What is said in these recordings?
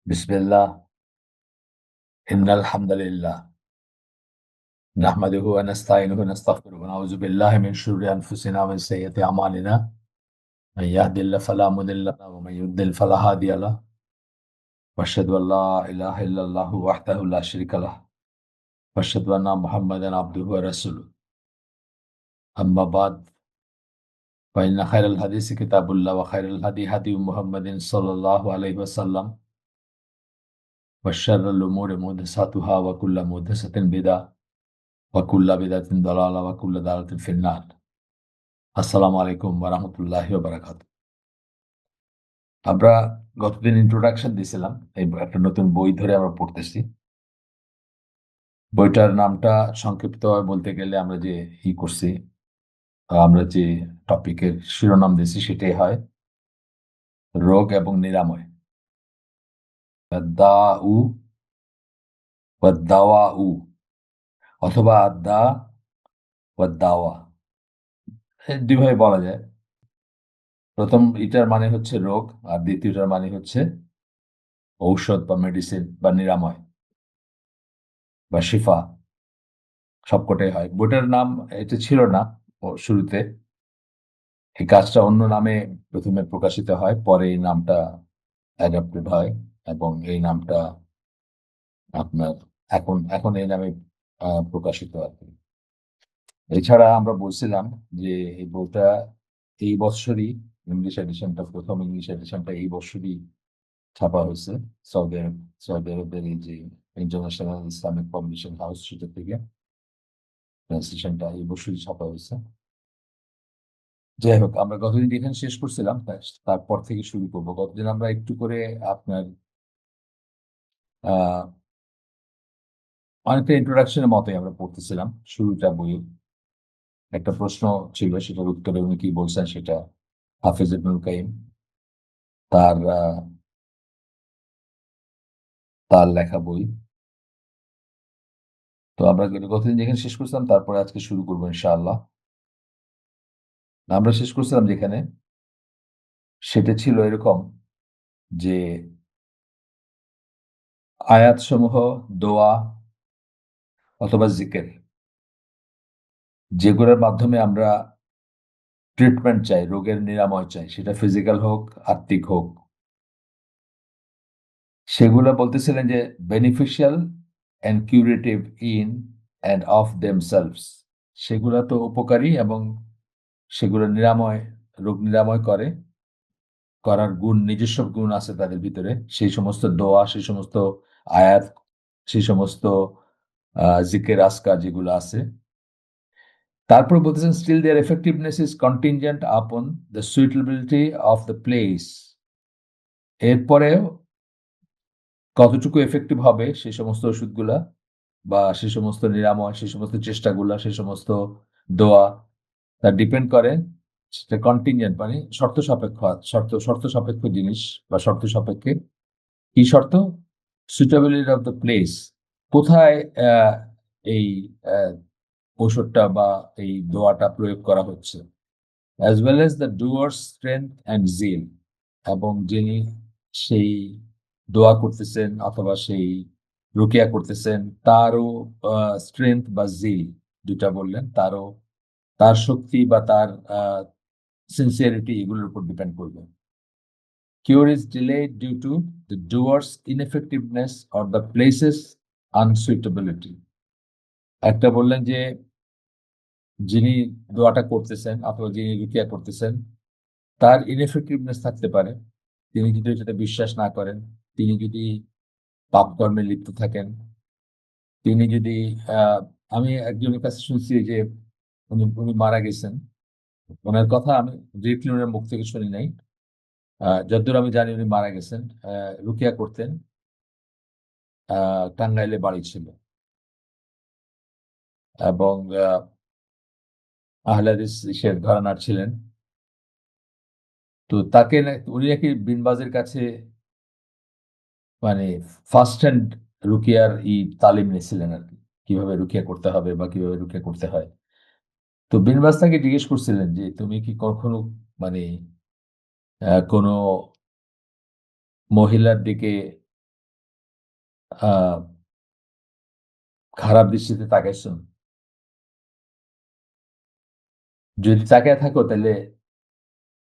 بسم الله إن الحمد لله نحمده ونستعينه ونستغفره ونعوذ بالله من شرور أنفسنا ومن سيئات أعمالنا من يهد الله فلا مضل له ومن يضلل فلا هادي له وأشهد أن لا إله إلا الله وحده لا شريك له وأشهد أن محمدا عبده ورسوله أما بعد فإن خير الحديث كتاب الله وخير الهدي هدي محمد صلى الله عليه وسلم وشر الأمور محدثاتها وكل محدثة بدعة وكل بدعة ضلالة وكل ضلالة في النار আসসালামু আলাইকুম ওয়া রাহমাতুল্লাহি ওয়া বারাকাতুহু। আমরা গতদিন ইন্ট্রোডাকশন দিছিলাম। একটা নতুন বই ধরে আমরা পড়তেছি। বইটার নামটা সংক্ষিপ্তভাবে বলতে গেলে আমরা যে করছি, আমরা যে টপিকের শিরোনাম দিছি সেটাই হয় রোগ এবং নিরাময়। আদ-দাউ ওয়াদ-দাওয়াউ অথবা আদ-দা ওয়াদ-দাওয়া। দুইভাবে বলা যায়। প্রথম এটার মানে হচ্ছে রোগ আর দ্বিতীয়টার মানে হচ্ছে ঔষধ বা মেডিসিন বা নিরাময় বা শিফা। সবকটাই হয়। বইটার নাম এটা ছিল না শুরুতে। এই কাজটা অন্য নামে প্রথমে প্রকাশিত হয়, পরে এই নামটা অ্যাডাপ্টেড হয় এবং এই নামটা আপনার এখন এখন এই নামে প্রকাশিত আর কি। এছাড়া আমরা বলছিলাম যে এই বইটা এই বছরই প্রথম ইংলিশ এডিশনটা এই বছরই ছাপা হয়েছে সৌদি আরব সৌদি আরবের এই যে ইন্টারন্যাশনাল ইসলামিক পাবলিশিং হাউস সেটা থেকে ট্রান্সলেশনটা এই বছরই ছাপা হয়েছে। যাই হোক, আমরা গতদিন যেখানে শেষ করছিলাম তারপর থেকে শুরু করবো। গতদিন আমরা একটু করে আপনার আহ অনেকটা ইন্ট্রোডাকশনের মতোই আমরা পড়তেছিলাম। শুরুটা বইয়ে একটা প্রশ্ন ছিল, সেটার উত্তরে উনি কি বলছেন সেটা হাফিজ ইবনুল কাইম তার তার লেখা বই। তো আমরা গতদিন যেখানে শেষ করছিলাম তারপরে আজকে শুরু করবো ইনশাআল্লাহ। আমরা শেষ করছিলাম যেখানে, সেটা ছিল এরকম যে আয়াত সমূহ, দোয়া অথবা জিকির, যেগুলোর মাধ্যমে আমরা ট্রিটমেন্ট চাই, রোগের নিরাময় চাই, সেটা ফিজিক্যাল হোক আত্মিক হোক, সেগুলো বলতেছিলেন যে beneficial and curative in and of themselves. সেগুলো তো উপকারী এবং সেগুলো নিরাময়, রোগ নিরাময় করার গুণ, নিজস্ব গুণ আছে তাদের ভিতরে। সেই সমস্ত দোয়া, সেই সমস্ত আয়াত, সেই সমস্ত জিকের আজকার যেগুলো আছে। তারপর বলতেছেন still their effectiveness is contingent upon the suitability of the place. এরপরেও কতটুকু এফেক্টিভ হবে সেই সমস্ত ওষুধগুলা বা সেই সমস্ত নিরাময়, সেই সমস্ত চেষ্টাগুলা, সেই সমস্ত দোয়া, তা ডিপেন্ড করে। সেটা কন্টিনজেন্ট মানে শর্ত সাপেক্ষ, শর্ত সাপেক্ষ জিনিস বা শর্ত সাপেক্ষে। কি শর্ত? সুইটেবিলিটি অফ দ্য প্লেস, কোথায় এই আহ, ওষুধটা বা এই দোয়াটা প্রয়োগ করা হচ্ছে, অ্যাজ ওয়েল এজ দ্য ডুয়ার স্ট্রেংথ অ্যান্ড জিল, এবং যিনি সেই দোয়া করতেছেন অথবা সেই রুকিয়া করতেছেন তারও স্ট্রেংথ বা জিল, দুটা বললেন, তার শক্তি বা তার সিনসিয়ারিটি, এগুলোর উপর ডিপেন্ড করবে। Cure is delayed due to the ডুয়ার্স ineffectiveness or the places unsuitability. একটা বললেন যে যিনি দোয়াটা করতেছেন অথবা যিনি রুকিয়া করতেছেন তার ইনএফেক্টিভনেস থাকতে পারে। তিনি যদি এটাতে বিশ্বাস না করেন, তিনি যদি পাপ কর্মে লিপ্ত থাকেন, তিনি যদি আহ আমি একজনের কাছে শুনছি যে উনি উনি মারা গেছেন। ওনার কথা আমি ডিরেক্টলি ওনার মুখ থেকে শুনি নাই। যতদূর আমি জানি উনি মারা গেছেন। রুকিয়া করতেন, টাঙ্গাইলে বাড়ি ছিল এবং আহলে হাদিস ঘরানার ছিলেন। তো উনি নাকি বিনবাজের কাছে মানে ফার্স্ট হ্যান্ড রুকিয়ার তালিম নিয়েছিলেন আর কি, কিভাবে রুকিয়া করতে হবে বা কিভাবে রুকিয়া করতে হয়। তো বিনবাজ তাকে জিজ্ঞেস করছিলেন যে তুমি কি কখনো মানে কোনো মহিলার দিকে আহ খারাপ দৃষ্টিতে তাকাইছো? যদি তাকায় থাকো তাহলে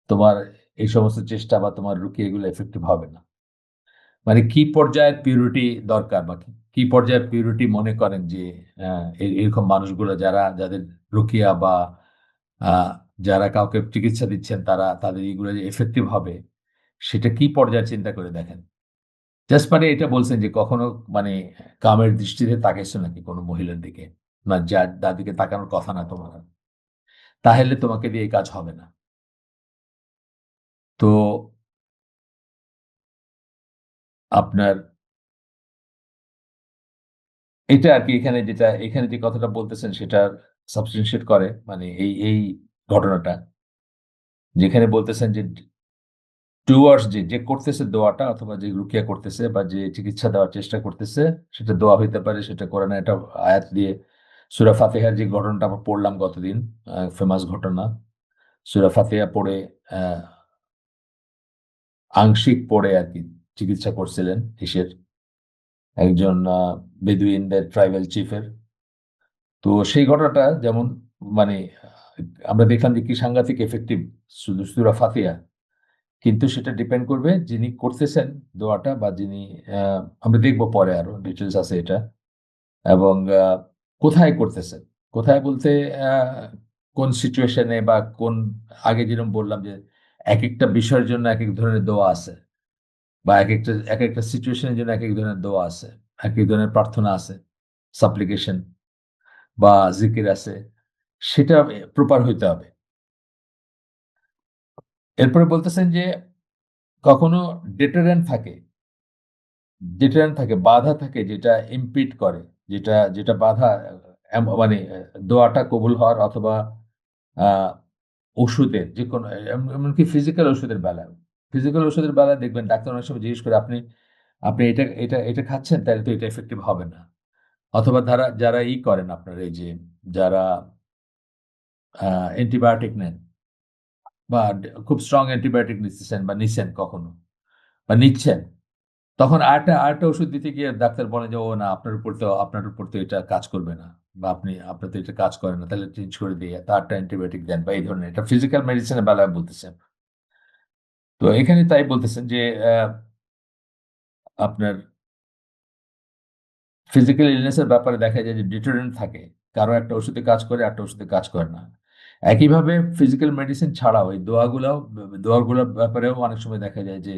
তোমার এই সমস্ত চেষ্টা বা তোমার রুকিয়ে এগুলো এফেক্টিভ হবে না। মানে কি পর্যায়ের পিউরিটি দরকার বা কি পর্যায়ের পিউরিটি মনে করেন যে এরকম মানুষগুলো যাদের রুকিয়া বা আহ, যারা কাউকে চিকিৎসা দিচ্ছেন তাদের এগুলো যে এফেক্টিভ হবে, সেটা কি পর্যায়ে চিন্তা করে দেখেন। জাস্ট মানে এটা বলছেন যে কখনো মানে কামের দৃষ্টিতে তাকাইছো নাকি কোনো মহিলার দিকে, না যার দিকে তাকানোর কথা না তোমার, তাহলে তোমাকে দিয়ে এই কাজ হবে না। তো আপনার এটা আর কি, এখানে যে কথাটা বলতেছেন সেটা সাবস্টেনশিয়েট করে, মানে এই ঘটনাটা যেখানে বলতেছেন যে ডুয়ার্স যে যে করতেছে দোয়াটা, অথবা যে রুকিয়া করতেছে বা যে চিকিৎসা দেওয়ার চেষ্টা করতেছে, সেটা দোয়া হইতে পারে, সেটা কোরআনে একটা আয়াত দিয়ে সূরা ফাতিহার যে ঘটনাটা আমরা পড়লাম গতদিন, ফেমাস ঘটনা, সূরা ফাতিহা পড়ে আহ, আংশিক পড়ে আর কি চিকিৎসা করছিলেন ইসের একজন বেদুইনদের ট্রাইবাল চিফের। তো সেই ঘটনাটা যেমন মানে আমরা দেখলাম যে কি সাংঘাতিক এফেক্টিভ শুধু সূরা ফাতিহা, কিন্তু সেটা ডিপেন্ড করবে যিনি করতেছেন দোয়াটা বা যিনি আমরা দেখবো পরে আরো ডিটেলস আছে এটা, এবং কোথায় করতেছেন। কোথায় বলতে আহ, কোন সিচুয়েশনে বা কোন, আগে যেরকম বললাম যে এক একটা বিষয়ের জন্য এক এক ধরনের দোয়া আছে, বা এক একটা সিচুয়েশনের জন্য এক এক ধরনের দোয়া আছে, এক এক ধরনের প্রার্থনা আছে, সাপ্লিকেশন বা জিকির আছে, সেটা প্রপার হইতে হবে। এরপরে বলতেছেন যে কখনো ডেটারেন্ট থাকে, বাধা থাকে, যেটা ইম্পিড করে, যেটা যেটা বাধা, মানে দোয়াটা কবুল হওয়ার, অথবা আহ, ওষুধের যে কোনো, এমনকি ফিজিক্যাল ওষুধের বেলায়, দেখবেন ডাক্তার অনেক সময় জিজ্ঞেস করে, আপনি আপনি এটা এটা এটা খাচ্ছেন, তাহলে তো এটা এফেক্টিভ হবে না। অথবা যারা করেন আপনার এই যে যারা অ্যান্টিবায়োটিক নেন, বা খুব স্ট্রং অ্যান্টিবায়োটিক নিচ্ছেন বা নিচ্ছেন কখনো বা নিচ্ছেন, তখন আরেকটা ওষুধ দিতে গিয়ে ডাক্তার বলে যে ও না, আপনার উপর তো এটা কাজ করবে না, বা আপনার তো এটা কাজ করে না, তাহলে চেঞ্জ করে দিয়ে তারটা অ্যান্টিবায়োটিক দেন, বা এই ধরনের, এটা ফিজিক্যাল মেডিসিনের বেলায় বলতেছেন। তো এখানে তাই বলতেছেন যে আহ, আপনার ফিজিক্যাল ইলনেসের ব্যাপারে দেখা যায় যে ডিটারেন্ট থাকে, কারো একটা ওষুধে কাজ করে, একটা ওষুধে কাজ করে না। একইভাবে ফিজিক্যাল মেডিসিন ছাড়াও এই দোয়াগুলোর ব্যাপারেও অনেক সময় দেখা যায় যে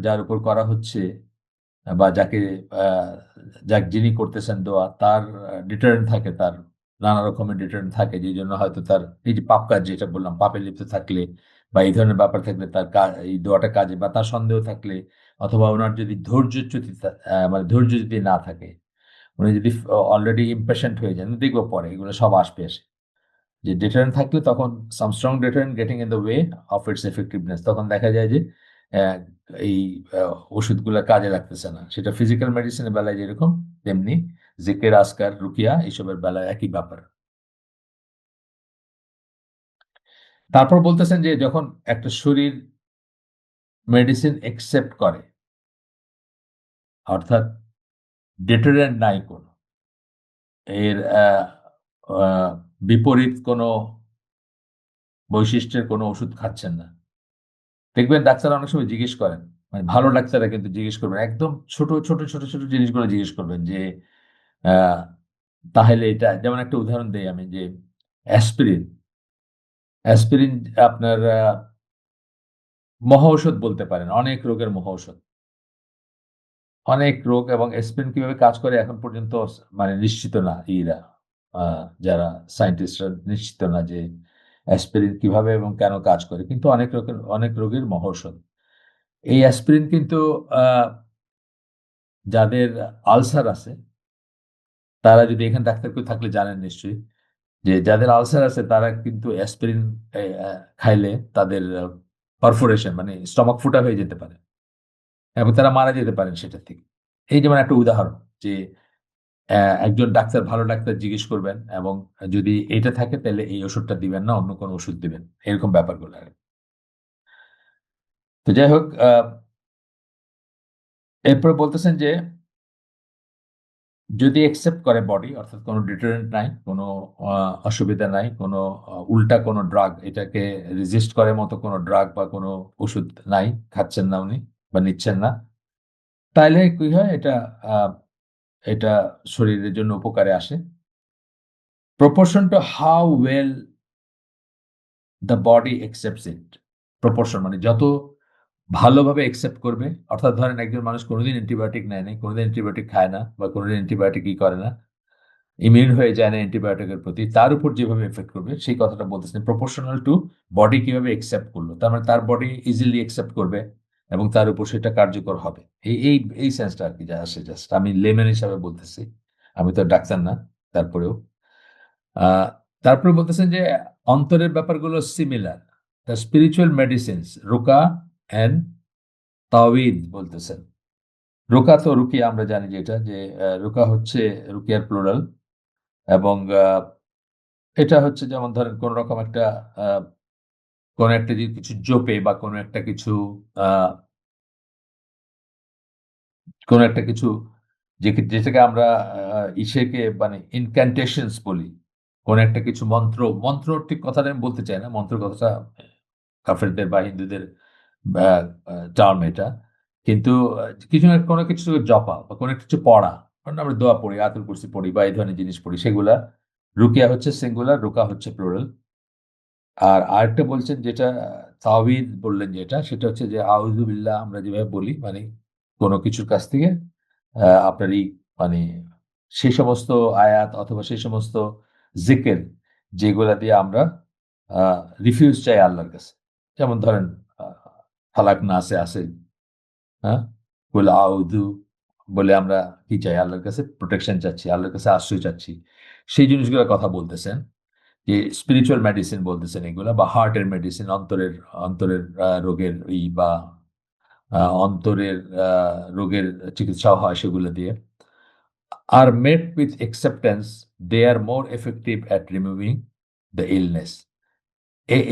যার উপর করা হচ্ছে, বা আহ, যিনি করতেছেন দোয়া, তার ডিটারেন্ট থাকে, তার নানা রকমের ডিটারেন্ট থাকে, যে জন্য হয়তো তার এই যে পাপ কাজ, যেটা বললাম, পাপে লিপ্ত থাকলে বা এই ধরনের ব্যাপার থাকলে এই দোয়াটা কাজে, বা তার সন্দেহ থাকলে, অথবা ওনার যদি মানে ধৈর্য যদি না থাকে, উনি যদি অলরেডি ইম্পেশেন্ট হয়ে যান, দেখবো পরে এগুলো সব আসে, যে ডিটারেন্ট থাকলে তখন some strong deterrent getting in the way of its effectiveness, তখন দেখা যায় যে আহ, এই ওষুধগুলো কাজে লাগতেছে না। সেটা ফিজিক্যাল মেডিসিনের বেলায় যেরকম, তেমনি জিকের, আসকার, রুকিয়া এইসবের বেলায় একই ব্যাপার। তারপর বলতেছেন যে যখন একটা শরীর মেডিসিন একসেপ্ট করে, অর্থাৎ ডিটারেন্ট নাই কোনো, এর আহ, বিপরীত কোনো বৈশিষ্ট্যের কোনো ওষুধ খাচ্ছেন না, দেখবেন ডাক্তার অনেক সময় জিজ্ঞেস করেন, মানে ভালো ডাক্তাররা কিন্তু জিজ্ঞেস করবেন, একদম ছোট ছোট ছোট ছোট জিনিসগুলো জিজ্ঞেস করবেন যে আহ, তাহলে এটা, যেমন একটা উদাহরণ দেই আমি, যে অ্যাসপিরিন অ্যাসপিরিন আপনার মহৌষধ বলতে পারেন, অনেক রোগের মহৌষধ, অনেক রোগ, এবং অ্যাসপিরিন কিভাবে কাজ করে এখন পর্যন্ত মানে নিশ্চিত না, যারা সায়েন্টিস্টরা নিশ্চিত না যে অ্যাসপিরিন কিভাবে এবং কেন কাজ করে, কিন্তু অনেক রোগের মহৌষধ। এই অ্যাসপিরিন কিন্তু আহ, যাদের আলসার আছে, তারা যদি, এখানে ডাক্তার কেউ থাকলে জানেন নিশ্চয়ই, যে যাদের আলসার আছে তারা কিন্তু অ্যাসপিরিন খাইলে তাদের পারফোরেশন, মানে স্টমাক ফুটা হয়ে যেতে পারে, এবং তারা মারা যেতে পারেন সেটা থেকে। এই যেমন একটা উদাহরণ, যে একজন ডাক্তার, ভালো ডাক্তার জিজ্ঞেস করবেন, এবং যদি এটা থাকে তাহলে এই ওষুধটা দিবেন না, অন্য কোনো ওষুধ দিবেন, এরকম ব্যাপারগুলো আর কি। তো যাই হোক, এরপরে বলতেছেন যে যদি একসেপ্ট করে বডি, অর্থাৎ কোনো ডিটারেন্ট নাই, কোনো অসুবিধা নাই, কোনো উল্টা কোনো ড্রাগ, এটাকে রেজিস্ট করে মতো কোনো ড্রাগ বা কোনো ওষুধ নাই, খাচ্ছেন না উনি বা নিচ্ছেন না, তাহলে কি হয়, আহ, এটা শরীরের জন্য উপকারে আসে। Proportion to how well the body accepts it. Proportion মানে যত ভালোভাবে একসেপ্ট করবে, অর্থাৎ ধরেন একজন মানুষ কোনোদিন অ্যান্টিবায়োটিক নেয় নাই, কোনোদিন অ্যান্টিবায়োটিক খায় না, বা কোনোদিন অ্যান্টিবায়োটিক ই করে না, ইমিউন হয়ে যায় না অ্যান্টিবায়োটিকের প্রতি, তার উপর যেভাবে এফেক্ট করবে সেই কথাটা বলতেছেন। প্রপোর্শনাল টু বডি কিভাবে একসেপ্ট করলো, তার মানে তার বডি ইজিলি একসেপ্ট করবে এবং তার উপর সেটা কার্যকর হবে। এই এই এই সেন্সটা আর কি যা আসে, জাস্ট আমি লেম্যান হিসাবে বলতেছি, আমি তো ডাক্তার না, তারপরেও। আহ তারপরে বলতেছেন যে অন্তরের ব্যাপারগুলো সিমিলার, দ্য স্পিরিচুয়াল মেডিসিনস রুকা অ্যান্ড তাওয়িদ বলতেছেন। রুকা তো রুকিয়া আমরা জানি যেটা, যে রুকা হচ্ছে রুকিয়ার প্লুরাল, এবং এটা হচ্ছে যেমন ধরেন কোন রকম একটা আহ, কোন একটা যে কিছু জোপে বা আহ কোন একটা কিছু যেটাকে আমরা ইসেকে মানে ইনক্যান্টেশনস বলি, কোন একটা কিছু মন্ত্র, মন্ত্র ঠিক কথাটা আমি বলতে চাই না, মন্ত্র কথাটা কাফেরদের বা হিন্দুদের টার্ম এটা, কিন্তু কিছু না কোনো কিছু জপা বা কোনো কিছু পড়া, কারণ আমরা দোয়া পড়ি, আয়াতুল কুরসি পড়ি বা এই ধরনের জিনিস পড়ি, সেগুলা রুকিয়া হচ্ছে সিঙ্গুলার, রুকা হচ্ছে প্লুরাল। আর আরেকটা বলছেন যেটা তাওয়িদ বললেন, যেটা সেটা হচ্ছে যে আউযু বিল্লাহ আমরা যেভাবে বলি, মানে কোনো কিছুর কাছ থেকে আপনারই মানে সেই সমস্ত আয়াত অথবা সেই সমস্ত জিকের যেগুলা দিয়ে আমরা রিফিউজ চাই আল্লাহর কাছে, যেমন ধরেন আহ, ফালাক নাসে আছে, হ্যাঁ, কুল আউযু বলে আমরা কি চাই, আল্লাহর কাছে প্রোটেকশন চাচ্ছি, আল্লাহর কাছে আশ্রয় চাচ্ছি, সেই জিনিসগুলোর কথা বলতেছেন। যে স্পিরিচুয়াল মেডিসিন বলতেছেন এগুলা, বা হার্টের মেডিসিন, অন্তরের অন্তরের রোগের বা অন্তরের রোগের চিকিৎসাও হয় সেগুলো দিয়ে। আর made with acceptance they are more effective at removing the illness.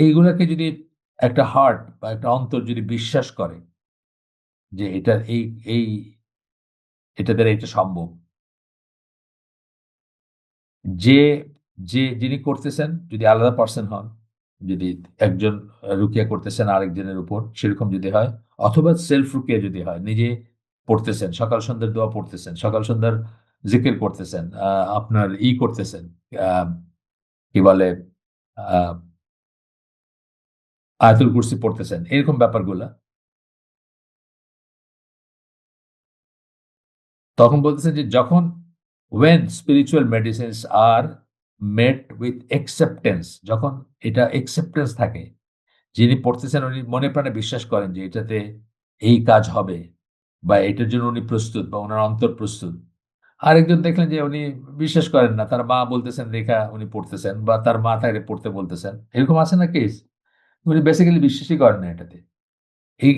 এইগুলাকে যদি একটা হার্ট বা একটা অন্তর যদি বিশ্বাস করে যে এই এটা দ্বারা এটা সম্ভব, যে যিনি করতেছেন যদি আলাদা পার্সন হন, যদি একজন রুকিয়া করতেছেন আরেকজনের উপর সেরকম যদি হয়, অথবা সেলফ রুকিয়া যদি হয়, নিজে পড়তেছেন, সকাল সন্ধ্যার দোয়া পড়তেছেন, সকাল সন্ধ্যার জিকির করতেছেন, আপনার করতেছেন, আহ, কি বলে, আহ, আয়াতুল কুরসি পড়তেছেন, এরকম ব্যাপারগুলা, তখন বলতেছেন যে যখন when spiritual medicines are met with acceptance, যখন এটা acceptance থাকে, যিনি পড়তেছেন উনি মনে প্রাণে বিশ্বাস করেন যে এটাতে এই কাজ হবে বা এটার জন্য উনি প্রস্তুত বা ওনার অন্তর প্রস্তুত। আরেকজন দেখলেন যে উনি বিশ্বাস করেন না, তার মা বলতেছেন রেখা উনি পড়তেছেন, বা তার মা তাকে পড়তে বলতেছেন, এরকম আছে না কেস, উনি বেসিক্যালি বিশ্বাসই করেন না এটাতে।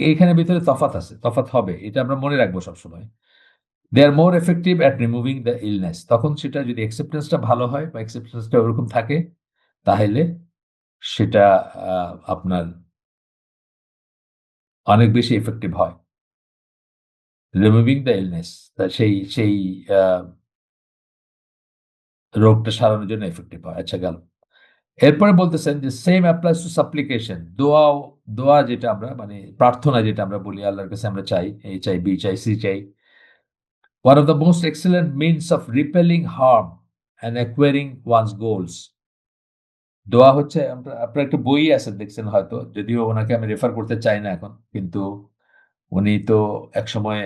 এইখানে ভিতরে তফাৎ আছে, তফাৎ হবে, এটা আমরা মনে রাখবো সবসময়। They are more effective at removing the illness, তখন সেটা যদি অ্যাকসেপ্টেন্সটা ভালো হয় বা অ্যাকসেপ্টেন্সটা ওরকম থাকে, তাহলে সেটা আপনার অনেক বেশি এফেক্টিভ হয়, রিমুভিং দ্য ইলনেস, তা সেই আহ, রোগটা সারানোর জন্য এফেক্টিভ হয়। আচ্ছা, গেল। এরপরে বলতেছেন যে সেম অ্যাপ্লাইজ টু সাপ্লিকেশন, দোয়া যেটা আমরা মানে প্রার্থনা যেটা আমরা বলি আল্লাহর কাছে, আমরা চাই এই চাই, বি চাই, সি চাই, one of the most excellent means of repelling harm and acquiring one's goals. দোয়া হচ্ছে, আপনার একটা বই আছে দেখছেন হয়তো, যদিও ওনাকে আমি রেফার করতে চাই না এখন, কিন্তু উনি তো একসময়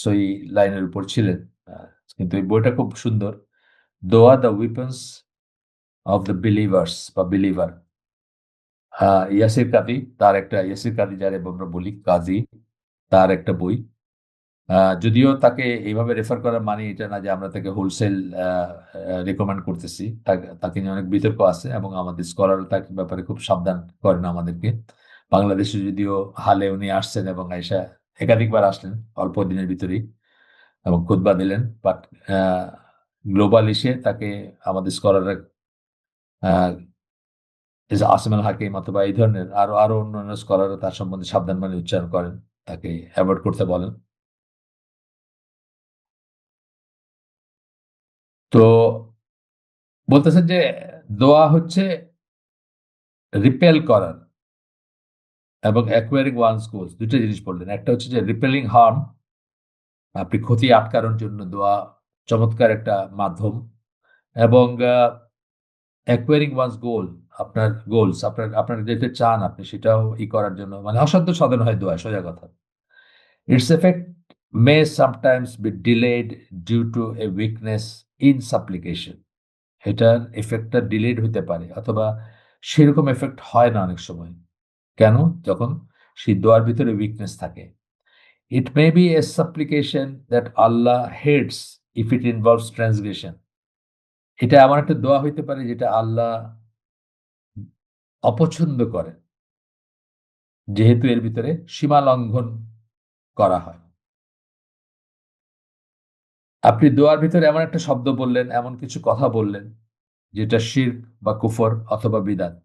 সই লাইনের উপর ছিলেন। আহ, কিন্তু এই বইটা খুব সুন্দর, দোয়া the weapons of the believers বা বিলিভার। ইয়াসির কাদি, তার একটা, ইয়াসির কাদি যারে আমরা বলি কাজী, তার একটা বই। যদিও তাকে এইভাবে রেফার করা মানে এটা না যে আমরা তাকে হোলসেল রেকমেন্ড করতেছি, তাকে নিয়ে অনেক বিতর্ক আছে এবং আমাদের স্কলার তার ব্যাপারে খুব সাবধান করেন আমাদেরকে। বাংলাদেশে যদিও হালে উনি আসছেন এবং আইসা একাধিকবার আসলেন অল্প দিনের ভিতরেই এবং খুতবা দিলেন, বাট গ্লোবাল ইসে তাকে আমাদের স্কলাররা, আসিম আল হাকিম অথবা এই ধরনের আরো আরো অন্যান্য স্কলাররা তার সম্বন্ধে সাবধান বাণী উচ্চারণ করেন, তাকে অ্যাভয়েড করতে বলেন। তো বলতেছেন যে দোয়া হচ্ছে রিপেল করার এবং অ্যাকোয়ারিং ওয়ান্স গোলস, দুটো জিনিস বললেন। একটা হচ্ছে যে রিপেলিং হার্ম, আপনি ক্ষতি আটকানোর জন্য দোয়া চমৎকার একটা মাধ্যম, এবং অ্যাকোয়ারিং ওয়ান্স গোল, আপনার গোলস, আপনার আপনার যেটা চান আপনি সেটাও করার জন্য, মানে অসাধ্য সাধন হয় দোয়া, সোজা কথা। Its effect may sometimes be delayed due to a weakness in supplication. এটার এফেক্টটা ডিলেড হতে পারে, অথবা সেরকম এফেক্ট হয় না অনেক সময়। কেন? যখন সেই দোয়ার ভিতরে উইকনেস থাকে। It may be a supplication that আল্লাহ hates if it involves transgression. এটা এমন একটা দোয়া হইতে পারে যেটা আল্লাহ অপছন্দ করেন, যেহেতু এর ভিতরে সীমা লঙ্ঘন করা হয়। আপনি দোয়ার ভিতরে এমন একটা শব্দ বললেন, এমন কিছু কথা বললেন যেটা শিরক বা কুফর অথবা বিদআত,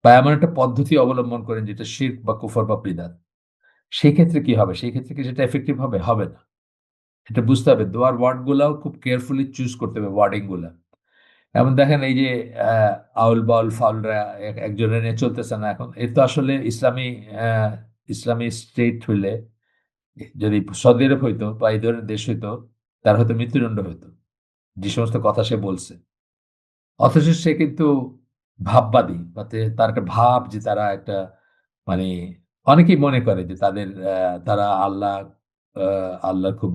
বা এমন একটা পদ্ধতি অবলম্বন করেন যেটা শিরক বা কুফর বা বিদআত, সেই ক্ষেত্রে কি হবে? সেই ক্ষেত্রে কি সেটা এফেক্টিভ হবে? হবে না। এটা বুঝতে হবে, দোয়ার ওয়ার্ড গুলাও খুব কেয়ারফুলি চুজ করতে হবে, ওয়ার্ডিং গুলা। এমন দেখেন এই যে আউল বাউল ফাউলরা একজনের নিয়ে চলতেছে না এখন, এর তো আসলে আহ, ইসলামী স্টেট হইলে, যদি সৌদি আরব হইতো বা এই ধরনের দেশ হইতো, তার হয়তো মৃত্যুদণ্ড হইতো, যে সমস্ত কথা সে বলছে। অথচ সে কিন্তু ভাববাদী, তার একটা ভাব যে তারা একটা, মানে অনেকেই মনে করে যে তারা আল্লাহর খুব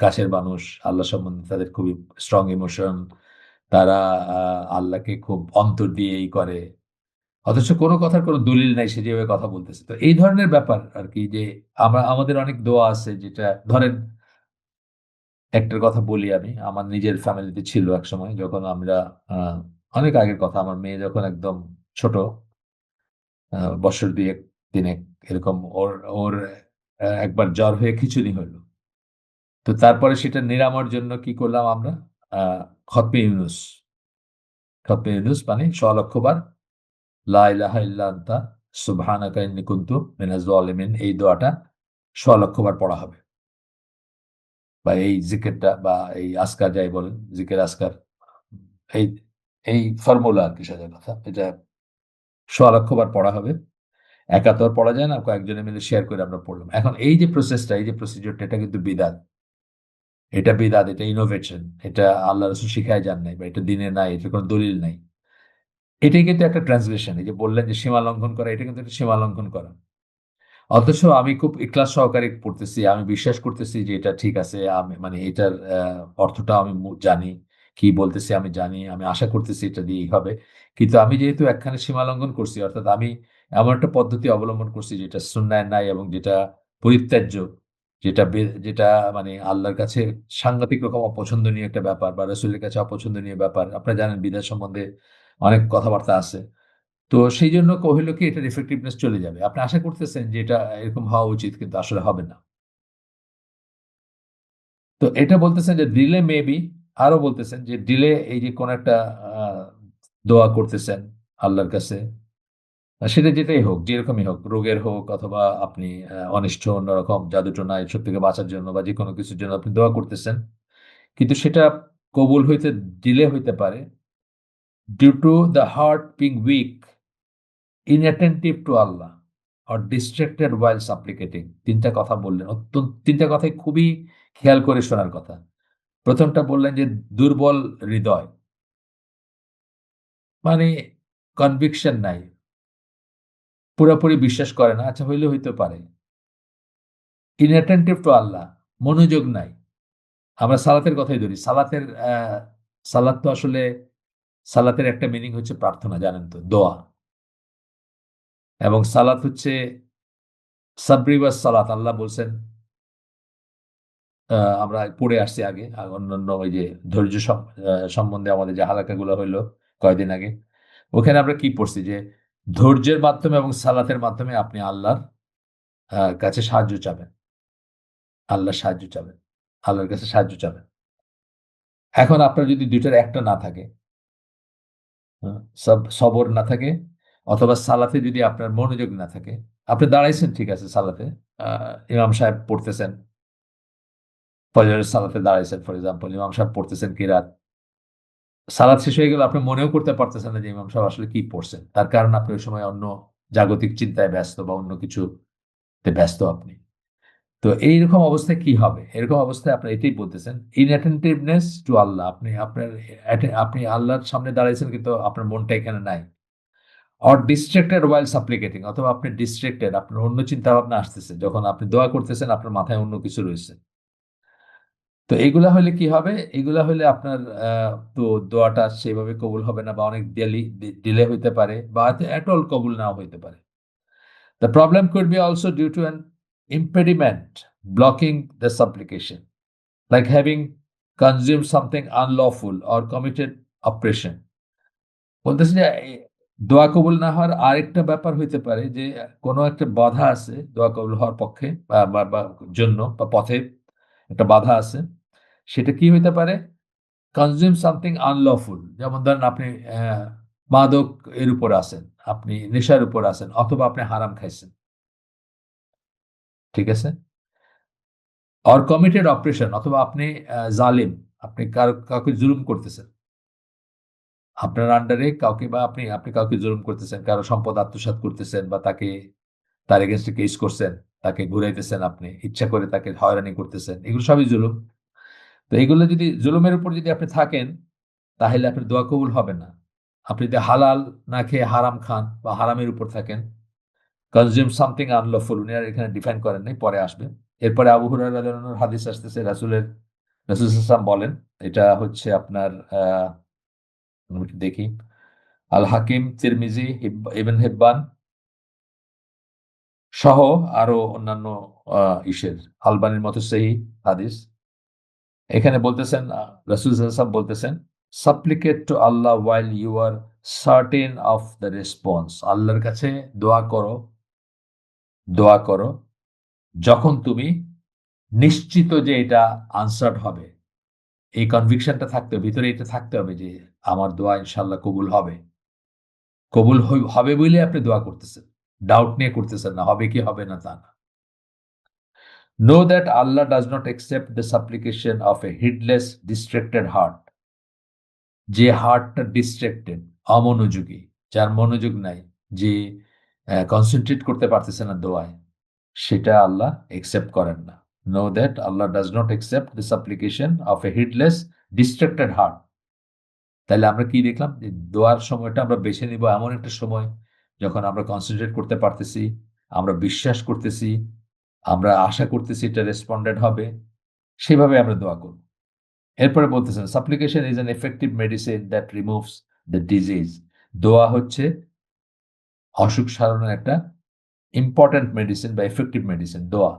কাছের মানুষ, আল্লাহ সম্বন্ধে তাদের খুবই স্ট্রং ইমোশন, তারা আল্লাহকে খুব অন্তর দিয়েই করে। অথচ কোনো কথার কোনো দলিল নাই, সে যেভাবে কথা বলতেছে। তো এই ধরনের ব্যাপার আর কি, যে আমাদের অনেক দোয়া আছে, যেটা ধরেন একটার কথা বলি, আমি আমার নিজের ফ্যামিলিতে ছিল এক সময়, যখন আমরা অনেক আগের কথা, আমার মেয়ে যখন একদম ছোট, বছর দুয়েক তিনেক এরকম, ওর ওর একবার জ্বর হয়ে খিঁচুনি হলো। তো তারপরে সেটা নিরাময়ের জন্য কি করলাম আমরা, আহ খতমে ইউনুস। খতমে ইউনুস মানে ১০০ লক্ষ বার লা ইলাহা ইল্লা আনতা সুবহানাকা ইন্নী কুনতু মিনাজ জালিমিন, এই দোয়াটা ১০০ লক্ষ বার পড়া হবে। বা এই জিকিরটা বা এই আজকার যাই বলেন, জিকির আজকার, এই এই ফর্মুলা আর কি, সোজা কথা, এটা ১০০ লক্ষ বার পড়া হবে। একা তো আর পড়া যায় না, কয়েকজনে মিলে শেয়ার করে আমরা পড়লাম। এখন এই যে প্রসেসটা, এই যে প্রসিডিওরটা, এটা কিন্তু বিদাত। এটা বিদাত, এটা ইনোভেশন, এটা আল্লাহ রসুল শিখায় যান নাই, বা এটা দিনে নাই, এটা কোনো দলিল নাই। এটাই কিন্তু একটা ট্রান্সগ্রেশন। এই যে বললেন যে সীমা লঙ্ঘন করা, এটা কিন্তু একটা সীমা লঙ্ঘন করা। অথচ আমি খুব ইখলাস সহকারে পড়তেছি, আমি বিশ্বাস করতেছি যে এটা ঠিক আছে, আমি মানে এটার অর্থটা আমি জানি, কি বলতেছি আমি জানি, আমি আশা করতেছি এটা দিয়েই হবে। কিন্তু আমি যেহেতু একখানে সীমা লঙ্ঘন করছি, অর্থাৎ আমি এমন একটা পদ্ধতি অবলম্বন করছি যেটা সুন্নায় নাই, এবং যেটা পরিত্যাজ্য, যেটা মানে আল্লাহর কাছে সাংঘাতিক রকম অপছন্দনীয় একটা ব্যাপার, বা রসুলের কাছে অপছন্দনীয় ব্যাপার। আপনারা জানেন বিদায় সম্বন্ধে অনেক কথাবার্তা আছে। তো সেই জন্য কহিল কি এটার এফেক্টিভনেস চলে যাবে। আপনি আশা করতেছেন যে এটা এরকম হওয়া উচিত, কিন্তু আসলে হবে না। তো এটা বলতেছেন যে ডিলে মেবি, আরো বলতেছেন যে ডিলে, এই যে কোন একটা আহ, দোয়া করতেছেন আল্লাহর কাছে, সেটা যেটাই হোক, যেরকমই হোক, রোগের হোক, অথবা আপনি অনিষ্ট অন্যরকম জাদুটোনা এসব থেকে বাঁচার জন্য, বা যে কোনো কিছুর জন্য আপনি দোয়া করতেছেন, কিন্তু সেটা কবুল হইতে ডিলে হইতে পারে due to the heart being weak, inattentive to Allah, or distracted while supplicating। তিনটা কথা বললেন, অত্যন্ত তিনটা কথাই খুবই খেয়াল করে শোনার কথা। প্রথমটা বললেন যে দুর্বল হৃদয়, মানে কনভিকশন নাই, পুরোপুরি বিশ্বাস করে না, আচ্ছা হইলে হইতে পারে। ইনঅ্যাটেন্টিভ টু আল্লাহ, মনোযোগ নাই। আমরা সালাতের কথাই ধরি, সালাত তো আসলে, সালাতের একটা মিনিং হচ্ছে প্রার্থনা, জানেন তো, দোয়া। এবং সালাত হচ্ছে সাবরি ওয়াস সালাত, আল্লাহ বলছেন, আমরা পড়ে আসছি আগে, আর অন্যান্য ওই যে ধৈর্য সম্বন্ধে আমাদের যে হালাকাগুলো হইলো কয়েকদিন আগে, ওখানে আমরা কি পড়ছি যে ধৈর্যের মাধ্যমে এবং সালাতের মাধ্যমে আপনি আল্লাহর কাছে সাহায্য চাবেন, আল্লাহর সাহায্য চাবেন, আল্লাহর কাছে সাহায্য চাবেন। এখন আপনার যদি দুইটার একটা না থাকে, সবর না থাকে, অথবা সালাতে যদি আপনার মনোযোগ না থাকে, আপনি দাঁড়াইছেন ঠিক আছে সালাতে, ইমাম সাহেব পড়তেছেন, ফজরের সালাতে দাঁড়াইছেন, ফর এক্সাম্পল ইমাম সাহেব পড়তেছেন কিরাত, সালাত শেষ হয়ে গেল, আপনি মনেও করতে পারতেছেন না যে ইমাম সাহেব আসলে কি পড়ছেন, তার কারণ আপনি ওই সময় অন্য জাগতিক চিন্তায় ব্যস্ত বা অন্য কিছুতে ব্যস্ত আপনি। তো এইরকম অবস্থায় কি হবে? এরকম অবস্থায় আপনি এটাই বলতেছেন, ইনঅ্যাটেন্টিভনেস টু আল্লাহ, আপনি আল্লাহর সামনে দাঁড়াইছেন কিন্তু আপনার মনটা এখানে নাই। অর ডিস্ট্রাক্টেড ওয়াইল সাপ্লিকেটিং, অথবা আপনি ডিস্ট্রাক্টেড, আপনার অন্য চিন্তা ভাবনা আসতেছে, যখন আপনি দোয়া করতেছেন আপনার মাথায় অন্য কিছু রয়েছে। তো এগুলা হলে কি হবে? এগুলা হলে আপনার তো দোয়াটা সেভাবে কবুল হবে না, বা অনেক ডিলে হইতে পারে, বা এট অল কবুল নাও হইতে পারে। The problem could be also due to an impediment blocking the supplication, like having consumed something unlawful or committed oppression. বলতেছে যে দোয়া কবুল না হওয়ার আরেকটা ব্যাপার হইতে পারে যে কোনো একটা বাধা আছে দোয়া কবুল হওয়ার পক্ষে বা জন্য বা পথে একটা বাধা আছে। সেটা কি হইতে পারে? কনজিউম সামথিং আনলফুল, যেমন ধরেন আপনি মাদক এর উপর আছেন, আপনি নেশার উপর আছেন, অথবা আপনি হারাম খাইছেন। ঠিক আছে? অর কমিটেড অপারেশন, অথবা আপনি জালিম, আপনি কাউকে জুলুম করতেছেন, আপনার আন্ডারে কাউকে, বা আপনি আপনি কাউকে জুলুম করতেছেন, কারো সম্পদ আত্মসাৎ করতেছেন, বা তার এগেনস্টে কেস করছেন, তাকে ঘুরাইতেছেন, আপনি ইচ্ছা করে তাকে হয়রানি করতেছেন, এগুলো সবই জুলুম। তো এগুলো যদি জুলুমের উপর যদি আপনি থাকেন, তাহলে আপনার দোয়া কবুল হবে না। আপনি যদি হালাল না খেয়ে হারাম খান বা হারামের উপর থাকেন, কনজিউম সামথিং আনলফুল, উনি আর এখানে ডিফাইন করেন নাই, পরে আসবে। এরপরে আবু হুরায়রা রাদিয়াল্লাহু আনহুর হাদিস আসতেছে, রাসূল সাল্লাল্লাহু বলেন, এটা হচ্ছে আপনার আমি একটু দেখি, আল হাকিম, তিরমিজি, ইবন হিব্বান সহ আরো অন্যান্য ইসের আলবানির মতো সহিহ হাদিস। এখানে বলতেছেন, রাসূল সাল্লাল্লাহু আলাইহি ওয়াসাল্লাম বলতেছেন, সাপ্লিকেট টু আল্লাহ while you are certain of the response, আল্লাহর কাছে দোয়া করো, দোয়া করো যখন তুমি নিশ্চিত যে এটা আনসার্ড হবে। এই কনভিকশনটা থাকতে হবে, ভিতরে এটা থাকতে হবে যে আমার দোয়া ইনশাল্লাহ কবুল হবে। হবে বলে আপনি দোয়া করতেছেন, ডাউট নিয়ে করতেছেন না, হবে কি হবে না তা না। নো দ্যাট আল্লাহ does not accept the supplication of a heedless distracted heart, যে হার্টটা ডিস্ট্রাক্টেড, অমনোযোগী, যার মনোযোগ নাই, যে কনসেন্ট্রেট করতে পারতেছে না দোয়ায়, সেটা আল্লাহ একসেপ্ট করেন না। নো দ্যাট আল্লাহ does not accept the supplication of a heedless distracted heart. তাহলে আমরা কি দেখলাম? যে দোয়ার সময়টা আমরা বেছে নিব এমন একটা সময় যখন আমরা কনসেন্ট্রেট করতে পারতেছি, আমরা বিশ্বাস করতেছি, আমরা আশা করতেছি এটা রেসপন্ডেড হবে, সেভাবে আমরা দোয়া করব। এরপরে বলতেছেন, সাপ্লিকেশন is an effective medicine that removes the disease. দোয়া হচ্ছে অসুখ সারানোর একটা ইম্পর্ট্যান্ট মেডিসিন বা এফেক্টিভ মেডিসিন দোয়া।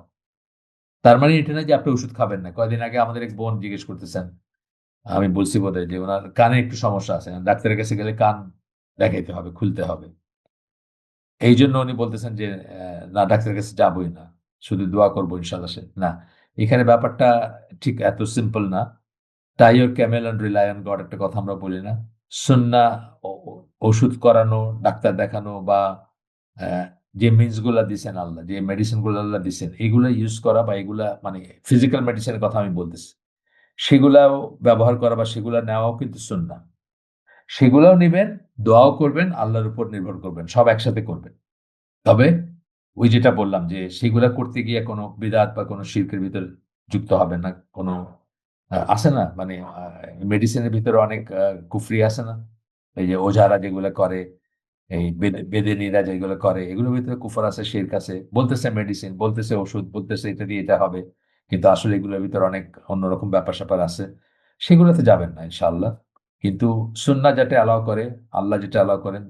তার মানে এটা না যে আপনি ওষুধ খাবেন না। কয়েকদিন আগে আমাদের এক বোন জিজ্ঞেস করতেছেন, আমি বলছি বোধহয় যে ওনার কানে একটু সমস্যা আছে, ডাক্তারের কাছে গেলে কান দেখাইতে হবে, খুলতে হবে। এই জন্য উনি বলতেছেন যে না, ডাক্তারের কাছে যাবোই না, শুধু দোয়া করবো ইনশাল্লাহ। না, এখানে ব্যাপারটা ঠিক এত সিম্পল না। Tie your camel and rely on God, একটা কথা আমরা বলি না? সুন্নাহ, ওষুধ করানো, ডাক্তার দেখানো, বা যে মিনস গুলা দিচ্ছেন আল্লাহ, যে মেডিসিন গুলো আল্লাহ দিচ্ছেন, এগুলা ইউজ করা, বা এগুলা মানে ফিজিক্যাল মেডিসিনের কথা আমি বলতেছি, সেগুলাও ব্যবহার করা বা সেগুলা নেওয়াও কিন্তু সুন্নাহ। সেগুলাও নিবেন, দোয়াও করবেন, আল্লাহর উপর নির্ভর করবেন, সব একসাথে করবেন। তবে ওই যেটা বললাম যে সেগুলা করতে গিয়ে কোনো বিদআত বা কোনো শিরকের ভিতর যুক্ত হবেন না। কোনো আছে না, মানে মেডিসিনের ভিতরে অনেক কুফরি আছে না? এই যে ওঝারা যেগুলো করে, এই বেদেনীরা যেগুলো করে, এগুলোর ভিতরে কুফর আছে, শিরক আছে। বলতেছে মেডিসিন, বলতেছে ওষুধ, বলতেছে এটা দিয়ে এটা হবে, কিন্তু আসলে এগুলোর ভিতরে অনেক অন্যরকম ব্যাপার-স্যাপার আছে। সেগুলোতে যাবেন না ইনশাআল্লাহ। কিন্তু সুন্নাহ যেটা অ্যালাউ করে, আল্লাহ যেটা অ্যালাউ করেন,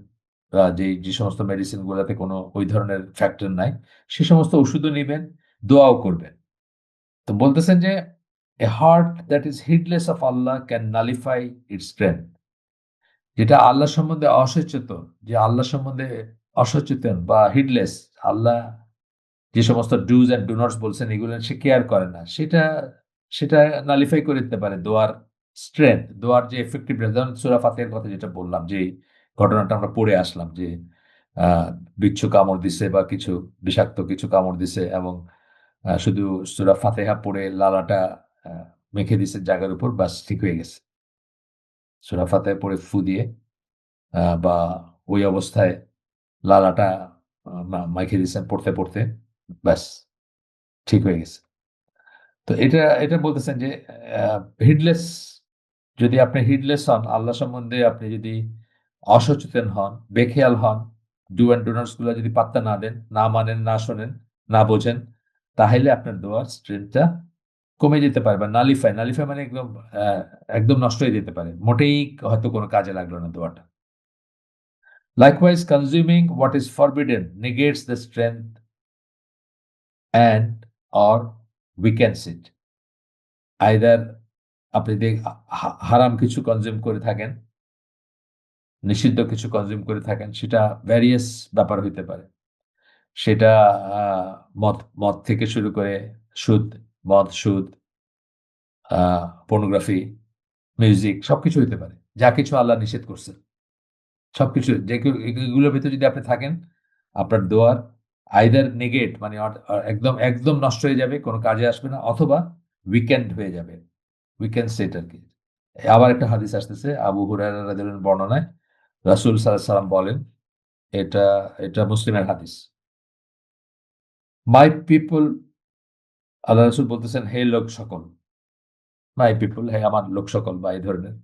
যে সমস্ত মেডিসিন গুলাতে কোনো ওই ধরনের ফ্যাক্টর নাই, সে সমস্ত ওষুধও নিবেন, দোয়াও করবেন। তো বলতেছেন যে a heart that is heedless of আল্লাহ ক্যান নালিফাই ইটস স্ট্রেংথ, যেটা আল্লাহ সম্বন্ধে অসচেতন, যে আল্লাহ সম্বন্ধে অসচেতন বা হিডলেস, আল্লাহ যে সমস্ত ডুজ অ্যান্ড ডু নটস বলছেন এগুলো সে কেয়ার করে না, সেটা সেটা নালিফাই করে দিতে পারে দোয়ার স্ট্রেংথ, দোয়ার যে এফেক্টিভনেস। যেমন সূরা ফাতিহার কথা যেটা বললাম, যে ঘটনাটা আমরা পড়ে আসলাম, যে বিচ্ছু কামড় দিছে বা কিছু বিষাক্ত কিছু কামড় দিছে, এবং শুধু সূরা ফাতিহা পড়ে লালাটা মেখে দিছে জায়গার উপর, বাস ঠিক হয়ে গেছে। সূরা ফাতিহা পড়ে ফু দিয়ে বা ওই অবস্থায় লালাটা মাইখে দিচ্ছেন পড়তে পড়তে, ব্যাস ঠিক হয়ে গেছে। তো এটা এটা বলতেছেন যে হিডলেস, যদি আপনি হিডলেস হন, আল্লাহ সম্বন্ধে আপনি যদি অসচেতন হন, বেখেয়াল হন, ডু অ্যান্ড ডোনার্স গুলো যদি পাত্তা না দেন, না মানেন, না শোনেন, না বোঝেন, তাহলে আপনার দোয়ার স্ট্রেংথটা কমে যেতে পারে, বা নালিফাই, নালিফাই মানে একদম একদম নষ্ট হয়ে যেতে পারে, মোটেই হয়তো কোনো কাজে লাগলো না দোয়াটা। Likewise, consuming what is forbidden negates the strength and or weakens it. Either আপনি হারাম কিছু কনজিউম করে থাকেন, নিষিদ্ধ কিছু কনজিউম করে থাকেন, সেটা ভ্যারিয়াস ব্যাপার হইতে পারে। সেটা আহ, মদ মদ থেকে শুরু করে সুদ, মদ, সুদ, পর্নোগ্রাফি, মিউজিক, সবকিছু হইতে পারে। যা কিছু আল্লাহ নিষেধ করছেন সবকিছু, এগুলোর ভিতরে যদি আপনি থাকেন, আপনার দোয়ার আইদার নেগেট মানে একদম একদম নষ্ট হয়ে যাবে, কোনো কাজে আসবে না, অথবা উইকেন্ড হয়ে যাবে, উইকেন্ড সেট আর কি। আবার একটা হাদিস আসতেছে আবু হুরায়রা রাদিয়াল্লাহু আনহু বর্ণনায়, রাসূল সাল্লাল্লাহু আলাইহি সাল্লাম বলেন, এটা এটা মুসলিমের হাদিস, মাই পিপল, আল্লাহ রাসূল বলতেছেন, হে লোক সকল, মাই পিপল, হে আমার লোক সকল, বা এই ধরনের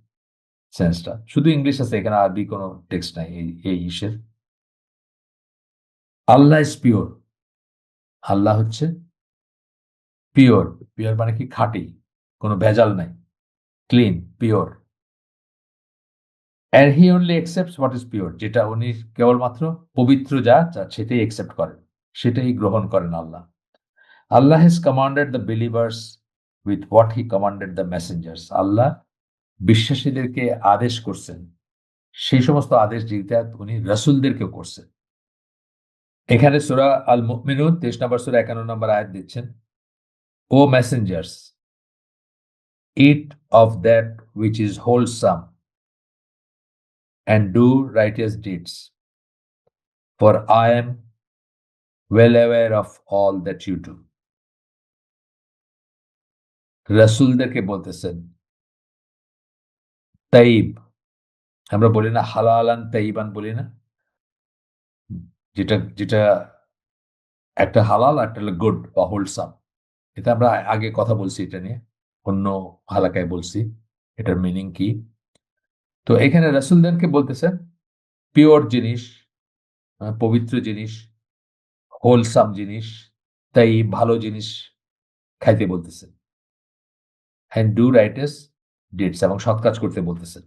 সেন্সটা, শুধু ইংলিশ আছে, এখানে আরবি কোনো টেক্সট নাই এই ইসের। আল্লাহ ইজ পিওর, আল্লাহ হচ্ছে পিওর। পিওর মানে কি? খাঁটি, কোনো ভেজাল নাই, clean, pure. And he only accepts what is pure, যেটা উনি কেবলমাত্র পবিত্র, যা যা সেটাই অ্যাকসেপ্ট করেন, সেটাই গ্রহণ করেন আল্লাহ। আল্লাহ has commanded the believers with what he commanded the messengers, আল্লাহ বিশ্বাসীদেরকে আদেশ করছেন সেই সমস্ত আদেশ যেটা উনি রাসূলদেরকেও করছেন। এখানে সূরা আল মুমিনুন 23 নম্বর সূরা 51 নম্বর আয়াত দিচ্ছেন, ও messengers, eat of that which is wholesome and do righteous deeds, for I am well aware of all that you do. রাসূলদেরকে বলতেছেন, তাইব, আমরা বলি না হালালান তাইবান বলি না, যেটা যেটা একটা হালাল, একটা হলো গুড বা হোলসাম। এটা আমরা আগে কথা বলছি, এটা নিয়ে অন্য হালাকায় বলছি এটার মিনিং কি। তো এখানে রাসূলদেরকে বলতেছেন পিওর জিনিস, পবিত্র জিনিস, হোলসাম জিনিস, তাই ভালো জিনিস খাইতে বলতেছেন, অ্যান্ড ডু রাইটেস ডিডস, এবং সৎ কাজ করতে বলতেছেন।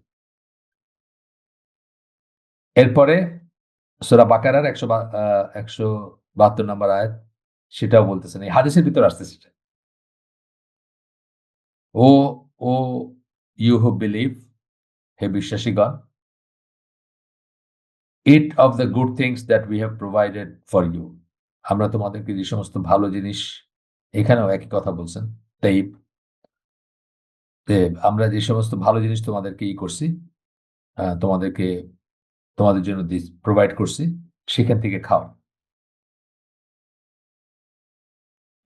এরপরে সূরা বাকারার 172 নম্বর আয়াত, সেটাও বলতেছেন, এই হাদিসের ভিতর আসতেছে সেটা, O O you who believe, হে বিশ্বাসীগণ, eat of the good things that we have provided for you, আমরা তোমাদেরকে যে সমস্ত ভালো জিনিস, এখানেও একই কথা বলছেন, তাইব, যে আমরা যে সমস্ত ভালো জিনিস তোমাদেরকে করছি, তোমাদেরকে, তোমাদের জন্য প্রোভাইড করছি, সেখান থেকে খাও।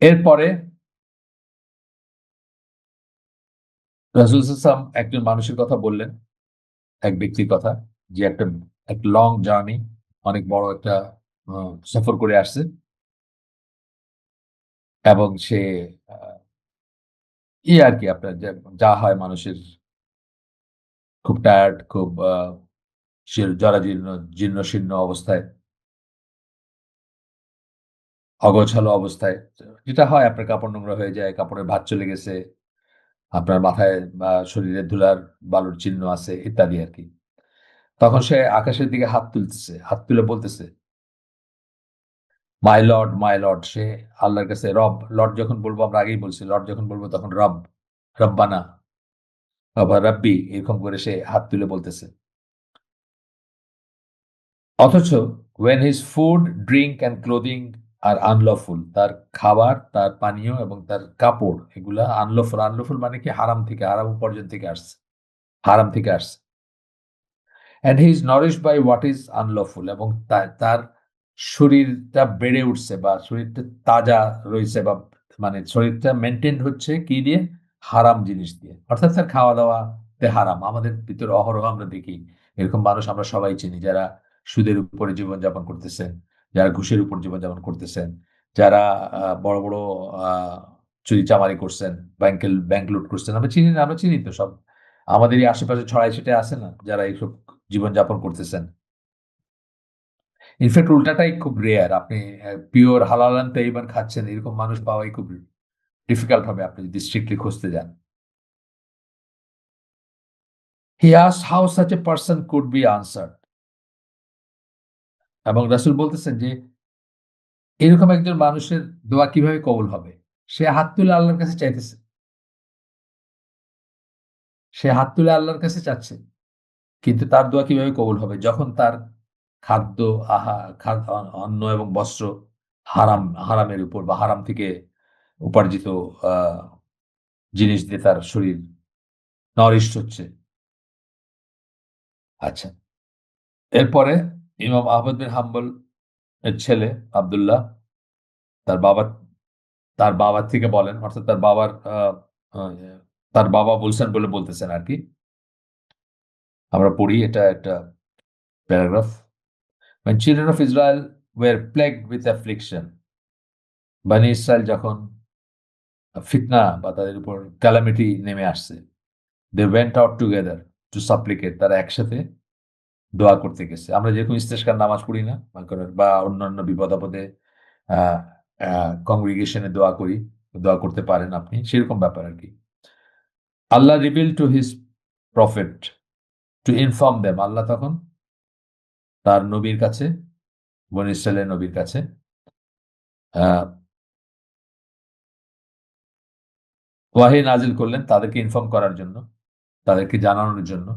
এরপরে রাসূল সাল্লাল্লাহু আলাইহি ওয়াসাল্লাম একজন মানুষের কথা বললেন, এক ব্যক্তির কথা, যে একটা লং জার্নি, অনেক বড় একটা সফর করে আসছে, এবং সে আহ, আর কি, আপনার যা হয় মানুষের, খুব টায়ার্ড, খুব জরাজীর্ণ, জীর্ণ শীর্ণ অবস্থায়, অগোছালো অবস্থায়, যেটা হয়, আপনার কাপড় নোংরা হয়ে যায়, কাপড়ের ভাঁজ চলে গেছে, আপনার মাথায় বা শরীরে ধুলার বালুর চিহ্ন আছে, ইত্যাদি আর কি। তখন সে আকাশের দিকে হাত তুলতেছে, হাত তুলে বলতেছে, মাই লর্ড, মাই লর্ড। সে আল্লাহর কাছে রব, লর্ড যখন বলবো, আমরা আগেই বলছি, লর্ড যখন বলবো তখন রব, রব্বানা, বাবা রাব্বি, এরকম করে সে হাত তুলে বলতেছে। অথচ when his food, drink and clothing আর আনলফুল, তার খাবার, তার পানীয় এবং তার কাপড়, এগুলা আনলফুল। আনলফুল মানে কি? হারাম থেকে, হারাম উপার্জন থেকে আসছে, হারাম থেকে আসছে। And he is nourished by what is unlawful, এবং তার শরীরটা বেড়ে উঠছে, বা শরীরটা তাজা রয়েছে, বা মানে শরীরটা মেনটেন হচ্ছে কি দিয়ে? হারাম জিনিস দিয়ে, অর্থাৎ তার খাওয়া দাওয়াতে হারাম। আমাদের ভিতরে অহরহ আমরা দেখি এরকম মানুষ, আমরা সবাই চিনি, যারা সুদের উপরে জীবনযাপন করতেছেন, যারা ঘুষের উপর জীবনযাপন করতেছেন, যারা বড় বড় আহ চুরি চামারি করছেন, ব্যাংক লুট করছেন। আমরা চিনি না? আমরা চিনি তো সব, আমাদেরই আশেপাশে ছড়াই ছিটে আছে না যারা এইসব জীবনযাপন করতেছেন। ইনফ্যাক্ট উল্টাটাই খুব রেয়ার। আপনি পিওর হালাল অ্যান্ড তৈয়বান খাচ্ছেন এরকম মানুষ পাওয়াই খুব ডিফিকাল্ট হবে আপনি যদি স্ট্রিক্টলি খুঁজতে যান। হি asked how such a person could be answered, এবং রাসূল বলতেছেন যে এরকম একজন মানুষের দোয়া কিভাবে কবুল হবে? সে হাত তুলে আল্লাহর কাছে চাইতেছে। সে হাত তুলে আল্লাহর কাছে চাচ্ছে। কিন্তু তার দোয়া কিভাবে কবুল হবে? যখন তার খাদ্য, অন্ন এবং বস্ত্র হারামের উপর বা হারাম থেকে উপার্জিত আ জিনিস দিয়ে তার শরীর nourished হচ্ছে। আচ্ছা। এরপরে ইমাম আহমদ বিন হাম্বল এর ছেলে আব্দুল্লাহ তার বাবা তার বাবার থেকে বলেন, অর্থাৎ আ তার বাবা বলছেন বলে বলতেছেন আরকি। আমরা পড়ি, এটা একটা paragraph. When children of Israel were plagued with affliction, বনী ইসরাইল যখন ফিতনা বা তাদের উপর ক্যালামিটি নেমে আসছে, they went out together to supplicate, তারা একসাথে দোয়া করতে গেছে। আমরা যেরকম ইস্তেস্কার নামাজ পড়ি না? মনে করেন, বা অন্যান্য বিপদ-আপদে আ আ কংগ্রিগেশনে দোয়া করি, দোয়া করতে পারেন আপনি, সেরকম ব্যাপার আরকি। আল্লাহ revealed to his prophet to inform them, আল্লাহ তখন তার নবীর কাছে, বনী ইসরাইলের নবীর কাছে আ ওয়াহী নাজিল করলেন তাদেরকে ইনফর্ম করার জন্য, তাদেরকে জানানোর জন্য।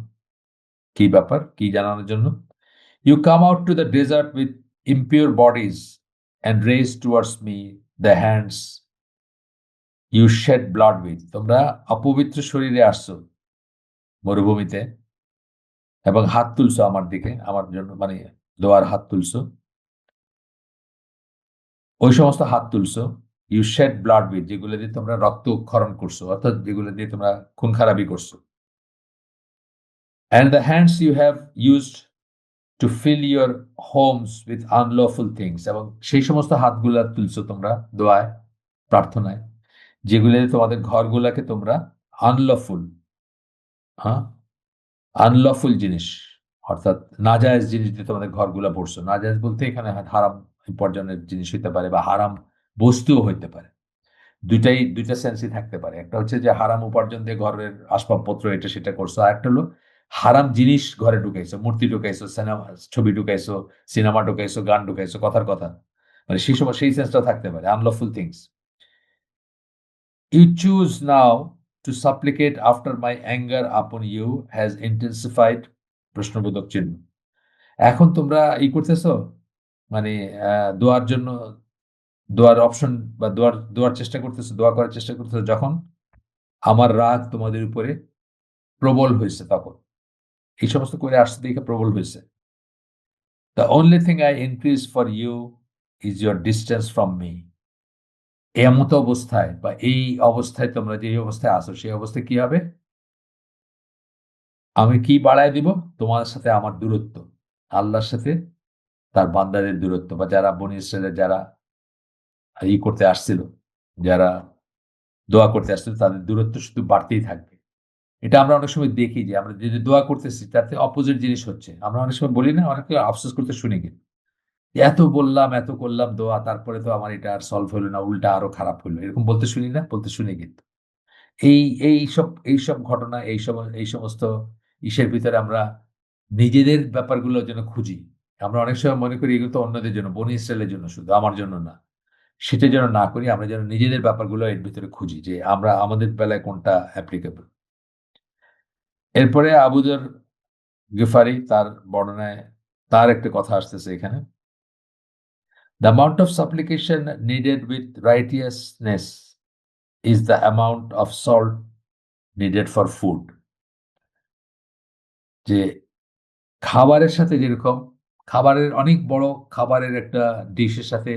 কি ব্যাপার? কি জানানোর জন্য? "You come out to the desert with impure bodies and raise towards me the hands you shed blood with." তোমরা অপবিত্র শরীরে আসছো মরুভূমিতে এবং হাত তুলছো আমার দিকে, আমার জন্য, মানে দোয়ার হাত তুলছো। ওই সমস্ত হাত তুলছো, ইউ শেড ব্লাড উইথ, যেগুলো দিয়ে তোমরা রক্তক্ষরণ করছো, অর্থাৎ যেগুলো দিয়ে তোমরা খুন খারাপি করছো। And the hands you have used to fill your homes with unlawful things, এবং সেই সমস্ত হাতগুলা তুলছো তোমরা দোয়ায়, প্রার্থনায়, যেগুলো দিয়ে তোমাদের ঘরগুলাকে তোমরা আনলফুল, হ্যাঁ, আনলফুল জিনিস, অর্থাৎ নাজায়েজ জিনিস দিয়ে তোমাদের ঘরগুলা ভরছো। নাজায়েজ বলতে এখানে হারাম উপার্জনের জিনিস হইতে পারে বা হারাম বস্তুও হইতে পারে। দুইটা সেন্সই থাকতে পারে। একটা হচ্ছে যে হারাম উপার্জন দিয়ে ঘরের আসবাবপত্র এটা সেটা করছো। আরেকটা হলো হারাম জিনিস ঘরে ঢুকাইছো, মূর্তি ঢুকাইছো, সিনেমা ছবি ঢুকাইছো, সিনেমা ঢুকাইছো, গান ঢুকাইছো, কথার কথা। মানে সেই সময় সেই সেন্সটাও থাকতে পারে, unlawful things. You choose now to supplicate after my anger upon you has intensified, প্রশ্নবোধক চিহ্ন। এখন তোমরা করতেছো, মানে দোয়ার জন্য, দোয়ার অপশন বা দোয়ার চেষ্টা করতেছো, দোয়া করার চেষ্টা করতেছো যখন আমার রাগ তোমাদের উপরে প্রবল হয়েছে তখন। এই সমস্ত করে আসতে দেখে প্রবল হয়েছে। The only thing I increase for you is your distance from me. এমত অবস্থায় বা এই অবস্থায় তোমরা যে অবস্থায় আসো, সেই অবস্থায় কি হবে? আমি কি বাড়ায় দিব? তোমার সাথে আমার দূরত্ব, আল্লাহর সাথে তার বান্দাদের দূরত্ব, বা যারা বনী ইসরাইলের যারা করতে আসছিল, যারা দোয়া করতে আসছিল, তাদের দূরত্ব শুধু বাড়তেই থাকবে। এটা আমরা অনেক সময় দেখি যে আমরা যে দোয়া করতেছি তাতে অপোজিট জিনিস হচ্ছে। আমরা অনেক সময় বলি না, অনেকে আফসোস করতে শুনি কিন্তু, এত বললাম, এত করলাম দোয়া, তারপরে তো আমার এটা আর সলভ হলো না, উল্টা আরো খারাপ হলো, এরকম বলতে শুনি না? বলতে শুনি কিন্তু। এই এইসব ঘটনা, এই সমস্ত ইসের ভিতরে আমরা নিজেদের ব্যাপারগুলো যেন খুঁজি। আমরা অনেক সময় মনে করি এগুলো তো অন্যদের জন্য, বনী ইসরায়েলের জন্য, শুধু আমার জন্য না। সেটা যেন না করি, আমরা যেন নিজেদের ব্যাপারগুলো এর ভিতরে খুঁজি যে আমরা আমাদের বেলায় কোনটা অ্যাপ্লিকেবল। এরপরে আবু যর গিফারি তার বর্ণনায় তার একটা কথা আসতেছে এখানে। The amount of supplication needed with righteousness is the amount of salt needed for food. যে খাবারের সাথে যেরকম, খাবারের অনেক বড়, খাবারের একটা ডিশের সাথে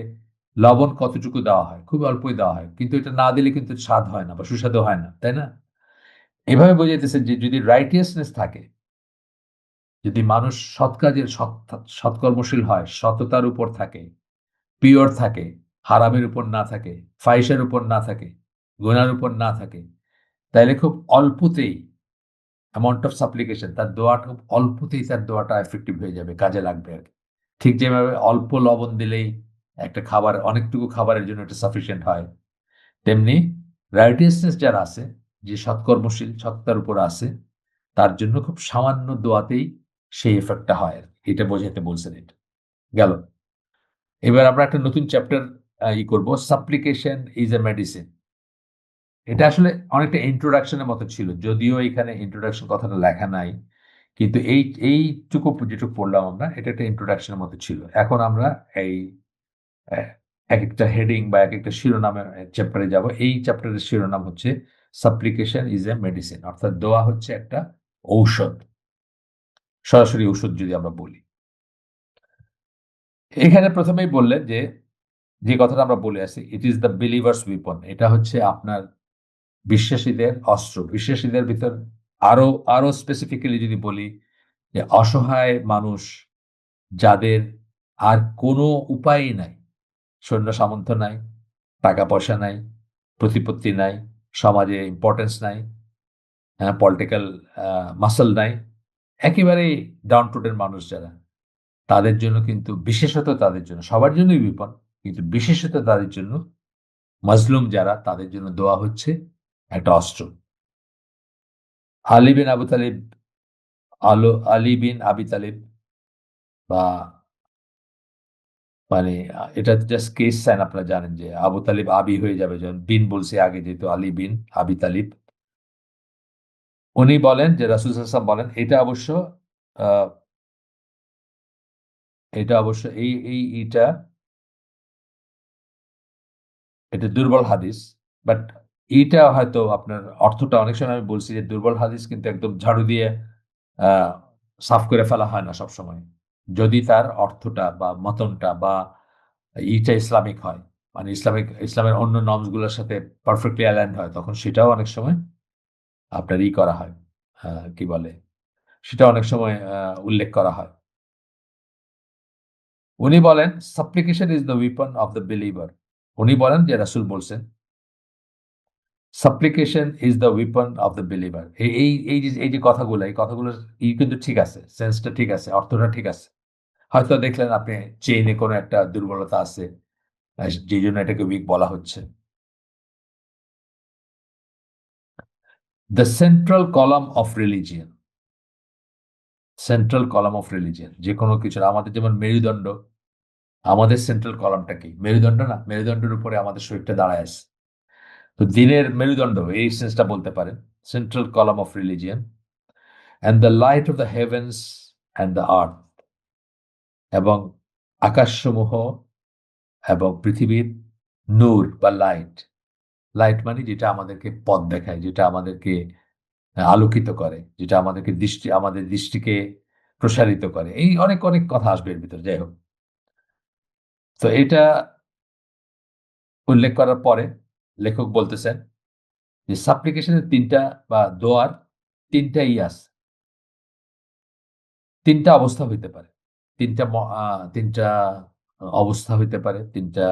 লবণ কতটুকু দেওয়া হয়, খুব অল্পই দেওয়া হয়, কিন্তু এটা না দিলে কিন্তু স্বাদ হয় না বা সুস্বাদু হয় না, তাই না? এভাবে বোঝাইতেছে যে যদি রাইটিয়াসনেস থাকে, যদি মানুষ সৎ কাজের সৎকর্মশীল হয়, সততার উপর থাকে, পিওর থাকে, হারামের উপর না থাকে, ফাহিশের উপর না থাকে, গুনার উপর না থাকে, তাইলে খুব অল্পতেই অ্যামাউন্ট অফ সাপ্লিকেশন, তার দোয়াটা খুব অল্পতেই তার দোয়াটা এফেক্টিভ হয়ে যাবে, কাজে লাগবে আর কি। ঠিক যেভাবে অল্প লবণ দিলেই একটা খাবার, অনেকটুকু খাবারের জন্য এটা সাফিসিয়েন্ট হয়, তেমনি রাইটিয়াসনেস যারা আছে, যে সৎকর্মশীল, সত্তার উপর আছে, তার জন্য খুব সামান্য দোয়াতেই সেই এফেক্টটা হয় আর কি। এটা বোঝাতে বলছেন এটা। গেল। এবার আমরা একটা নতুন চ্যাপ্টার করব, সাপ্লিকেশন ইজ এ মেডিসিন। এটা আসলে অনেকটা ইন্ট্রোডাকশনের মতো ছিল, যদিও এখানে ইন্ট্রোডাকশন কথাটা লেখা নাই, কিন্তু এইটুকু যেটুকু পড়লাম আমরা, এটা একটা ইন্ট্রোডাকশনের মতো ছিল। এখন আমরা এই আহ, এক একটা হেডিং বা এক একটা শিরোনামে চ্যাপ্টারে যাব। এই চ্যাপ্টারের শিরোনাম হচ্ছে সাপ্লিকেশন ইজ এ মেডিসিন, অর্থাৎ দোয়া হচ্ছে একটা ঔষধ, সরাসরি ঔষধ যদি আমরা বলি। এখানে প্রথমেই বললেন যে, যে কথাটা আমরা বলে আসি, it is the believers weapon, এটা হচ্ছে আপনার বিশ্বাসীদের অস্ত্র। বিশ্বাসীদের ভিতর আরো আরো স্পেসিফিক্যালি যদি বলি, যে অসহায় মানুষ, যাদের আর কোনো উপায়ই নাই, সৈন্য সামর্থ্য নাই, টাকা পয়সা নাই, প্রতিপত্তি নাই, সমাজে ইম্পর্টেন্স নাই, হ্যাঁ, পলিটিক্যাল মাসল নাই, একেবারেই ডাউন টু মানুষ যারা, তাদের জন্য কিন্তু, বিশেষত তাদের জন্য, সবার জন্যই বিপদ, কিন্তু বিশেষত তাদের জন্য, মাজলুম যারা, তাদের জন্য দোয়া হচ্ছে একটা অস্ত্র। আলী বিন আবু তালিব, আলী বিন আবি তালিব, বা মানে এটা জাস্ট কেস সাইন, আপনারা জানেন যে আবু তালিব আবি হয়ে যাবে, যখন বিন বলছে আগে, যেহেতু আলী বিন আবি তালিব, উনি বলেন যে রাসূল সাল্লাল্লাহু আলাইহি ওয়াসাল্লাম বলেন, আহ, এটা অবশ্য এইটা এটা দুর্বল হাদিস, বাট এইটা হয়তো আপনার অর্থটা, অনেক সময় আমি বলছি যে দুর্বল হাদিস কিন্তু একদম ঝাড়ু দিয়ে আহ সাফ করে ফেলা হয় না সব সময়। যদি তার অর্থটা বা মতনটা বা এইটা ইসলামিক হয়, মানে ইসলামের অন্য নর্মস গুলোর সাথে পারফেক্টলি অ্যালাইন্ড হয়, তখন সেটাও অনেক সময় আপনার করা হয়, কি বলে, সেটা অনেক সময় উল্লেখ করা হয়। উনি বলেন সাপ্লিকেশন is the weapon of the believer. উনি বলেন যে রাসূল বলছেন সাপ্লিকেশন is the weapon of the believer. এই যে কথাগুলো, এই কথাগুলো কিন্তু ঠিক আছে, সেন্সটা ঠিক আছে, অর্থটা ঠিক আছে। হয়তো দেখলেন আপনি চেইনে কোনো একটা দুর্বলতা আছে, যে জন্য এটাকে উইক বলা হচ্ছে। The central column of religion, central column of religion, যে কোনো কিছু, আমাদের যেমন মেরুদণ্ড, আমাদের সেন্ট্রাল কলামটা কি? মেরুদণ্ড না? মেরুদণ্ডের উপরে আমাদের শরীরটা দাঁড়ায় আছে। তো দিনের মেরুদণ্ড, এই সেন্সটা বলতে পারেন, central column of religion, and the light off the heavens and the earth, এবং আকাশসমূহ এবং পৃথিবীর নূর বা লাইট। লাইট মানে যেটা আমাদেরকে পথ দেখায়, যেটা আমাদেরকে আলোকিত করে, যেটা আমাদের দৃষ্টিকে প্রসারিত করে। এই অনেক অনেক কথা আসবে এর ভিতর, যাই হোক। তো এটা উল্লেখ করার পরে লেখক বলতেছেন যে সাপ্লিকেশনের তিনটা, বা দোয়ার তিনটা আছে, তিনটা অবস্থা হইতে পারে, তিনটা অবস্থা হইতে পারে, তিনটা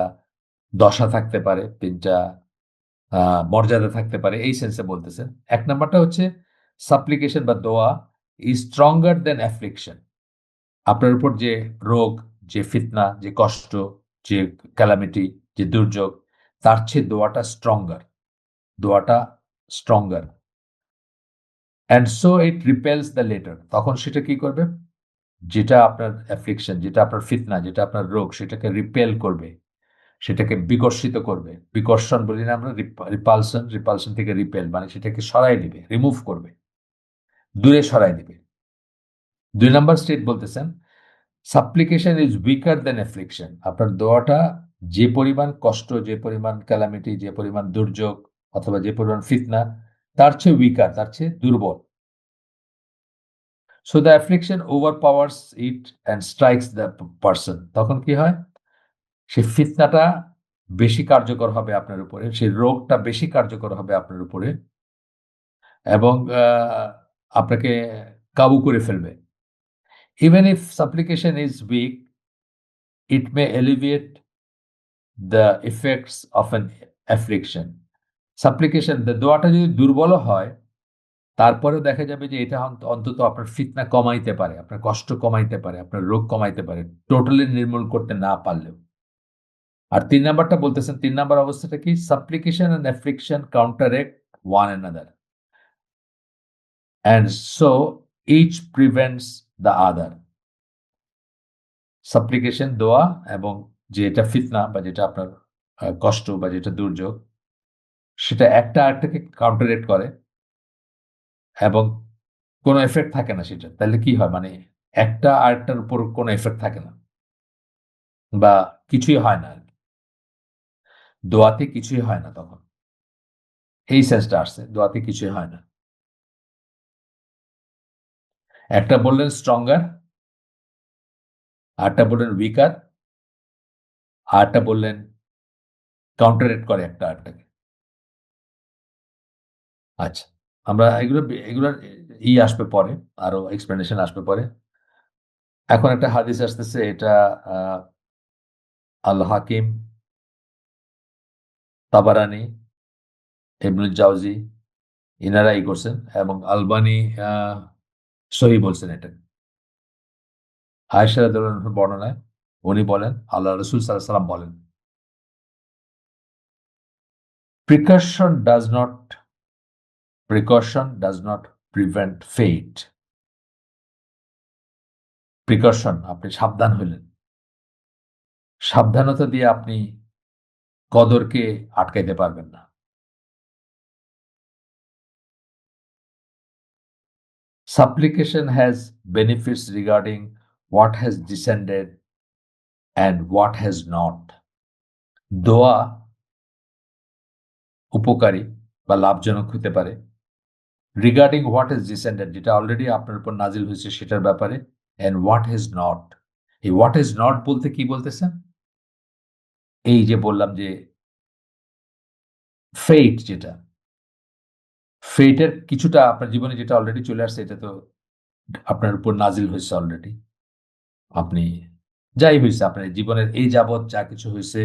দশা থাকতে পারে, তিনটা মর্যাদা থাকতে পারে, এই সেন্সে বলতেছেন। এক নাম্বারটা হচ্ছে সাপ্লিকেশন বা দোয়া ইজ স্ট্রঙ্গার দেন অ্যাফ্লিকশন। আপনার উপর যে রোগ, যে ফিতনা, যে কষ্ট, যে ক্যালামিটি, যে দুর্যোগ, তার চেয়ে দোয়াটা স্ট্রঙ্গার, দোয়াটা stronger. And so it repels the latter, তখন সেটা কি করবে, যেটা আপনার অ্যাফ্লিকশন, যেটা আপনার ফিতনা, যেটা আপনার রোগ, সেটাকে রিপেল করবে, সেটাকে বিকর্ষিত করবে। বিকর্ষণ বলি না আমরা, রিপালশন, রিপালশন থেকে রিপেল, মানে সেটাকে সরাই দিবে, রিমুভ করবে, দূরে সরাই দিবে। দুই নাম্বার স্টেট বলতেছেন সাপ্লিকেশন ইজ উইকার দেন অ্যাফ্লিকশন। আপনার দোয়াটা যে পরিমাণ কষ্ট, যে পরিমাণ ক্যালামিটি, যে পরিমাণ দুর্যোগ, অথবা যে পরিমাণ ফিতনা, তার চেয়ে উইকার, তার চেয়ে দুর্বল। So the অ্যাফ্লিকশন over powers it and strikes the person. তখন কি হয়, সে ফিতনাটা বেশি কার্যকর হবে আপনার উপরে, সেই রোগটা বেশি কার্যকর হবে আপনার উপরে এবং আপনাকে কাবু করে ফেলবে। Even if supplication is weak, it may alleviate the effects of an affliction. সাপ্লিকেশন দোয়াটা যদি দুর্বল হয়, তারপরেও দেখা যাবে যে এটা অন্তত আপনার ফিতনা কমাইতে পারে, আপনার কষ্ট কমাইতে পারে, আপনার রোগ কমাইতে পারে, টোটালি নির্মূল করতে না পারলেও। আর ৩ নাম্বারটা বলতেছেন, ৩ নাম্বার অবস্থাটা কি? Supplication and affliction counteract one another and so each prevents the other. Supplication দোয়া এবং যেটা ফিতনা বা যেটা আপনার কষ্ট বা যেটা দুর্যোগ, সেটা একটা আরেকটাকে কাউন্টারেক্ট করে এবং কোনো এফেক্ট থাকে না সেটা। তাহলে কি হয়? মানে একটা আরেকটার উপর কোনো এফেক্ট থাকে না বা কিছুই হয় না আরকি। দোয়াতে কিছুই হয় না তখন। এই সেন্সটা আসছে। দোয়াতে কিছুই হয় না। একটা বললেন স্ট্রঙ্গার, আরেকটা বললেন উইকার, আরেকটা বললেন কাউন্টারেক্ট করে একটা আরেকটাকে। আচ্ছা। আমরা এগুলার আসবে পরে, আরো এক্সপ্লেনেশন আসবে পরে। এখন একটা হাদিস আসতেছে, এটা আ আল হাকিম, তাবারানী, ইবনুল জাওজি ইনারা করছেন এবং আলবানী আ সহিহ বলছেন এটা। আয়েশা রাদিয়াল্লাহু আনহার বর্ণনায় উনি বলেন, আল্লাহ রাসূল সাল্লাল্লাহু আলাইহি ওয়াসাল্লাম বলেন, "Precaution does not prevent fate." Precaution, আপনি সাবধান হইলেন। সাবধানতা দিয়ে আপনি কদরকে আটকাইতে পারবেন না। Supplication has benefits regarding what has descended and what has not. দোয়া উপকারী বা লাভজনক হতে পারে রিগার্ডিং হোয়াট has descended, যেটা অলরেডি আপনার উপর নাজিল হয়েছে সেটার ব্যাপারে, and what has not. এই what has not বলতে কি বলতেছেন? এই যে বললাম যে ফেট যেটা, ফেটের কিছুটা আপনার জীবনে যেটা অলরেডি চলে আসছে, এটা তো আপনার উপর নাজিল হয়েছে অলরেডি। আপনি যাই হইছে আপনার জীবনের এই যাবৎ যা কিছু হইছে,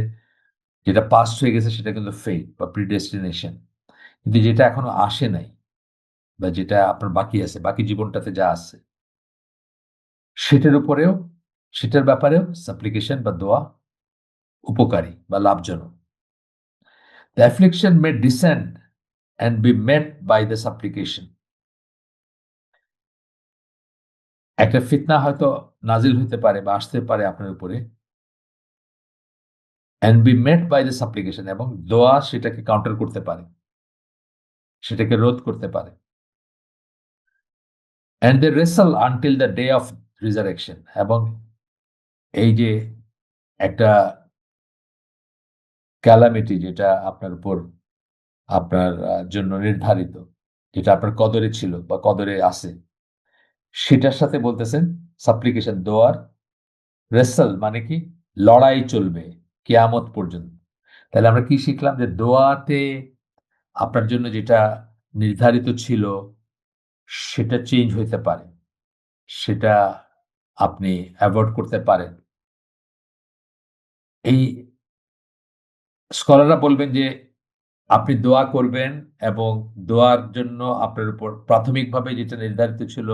যেটা পাস্ট হয়ে গেছে সেটা কিন্তু ফেট বা প্রিডেস্টিনেশন। কিন্তু যেটা এখনো আসে নাই বা যেটা আপনার বাকি আছে, বাকি জীবনটাতে যা আছে, সেটার উপরেও, সেটার ব্যাপারেও সাপ্লিকেশন বা দোয়া উপকারী বা লাভজনক। The affliction may descend and be met by the supplication. একটা ফিতনা হয়তো নাজিল হইতে পারে বা আসতে পারে আপনার উপরে, and be met by the supplication, এবং দোয়া সেটাকে কাউন্টার করতে পারে, সেটাকে রোধ করতে পারে। And they wrestle until the day of resurrection, এবং এই যে একটা ক্যালামিটি যেটা আপনার উপর, আপনার জন্য নির্ধারিত, যেটা আপনার কদরে ছিল বা কদরে আছে, সেটার সাথে বলতেছেন সাপ্লিকেশন দোয়ার রেসেল মানে কি? লড়াই চলবে কিয়ামত পর্যন্ত। তাহলে আমরা কি শিখলাম? যে দোয়াতে আপনার জন্য যেটা নির্ধারিত ছিল সেটা চেঞ্জ হইতে পারে। সেটা আপনি এভয়েড করতে পারেন। এই স্কলাররা বলবেন যে আপনি দোয়া করবেন এবং দোয়ার জন্য আপনার উপর প্রাথমিকভাবে যেটা নির্ধারিত ছিল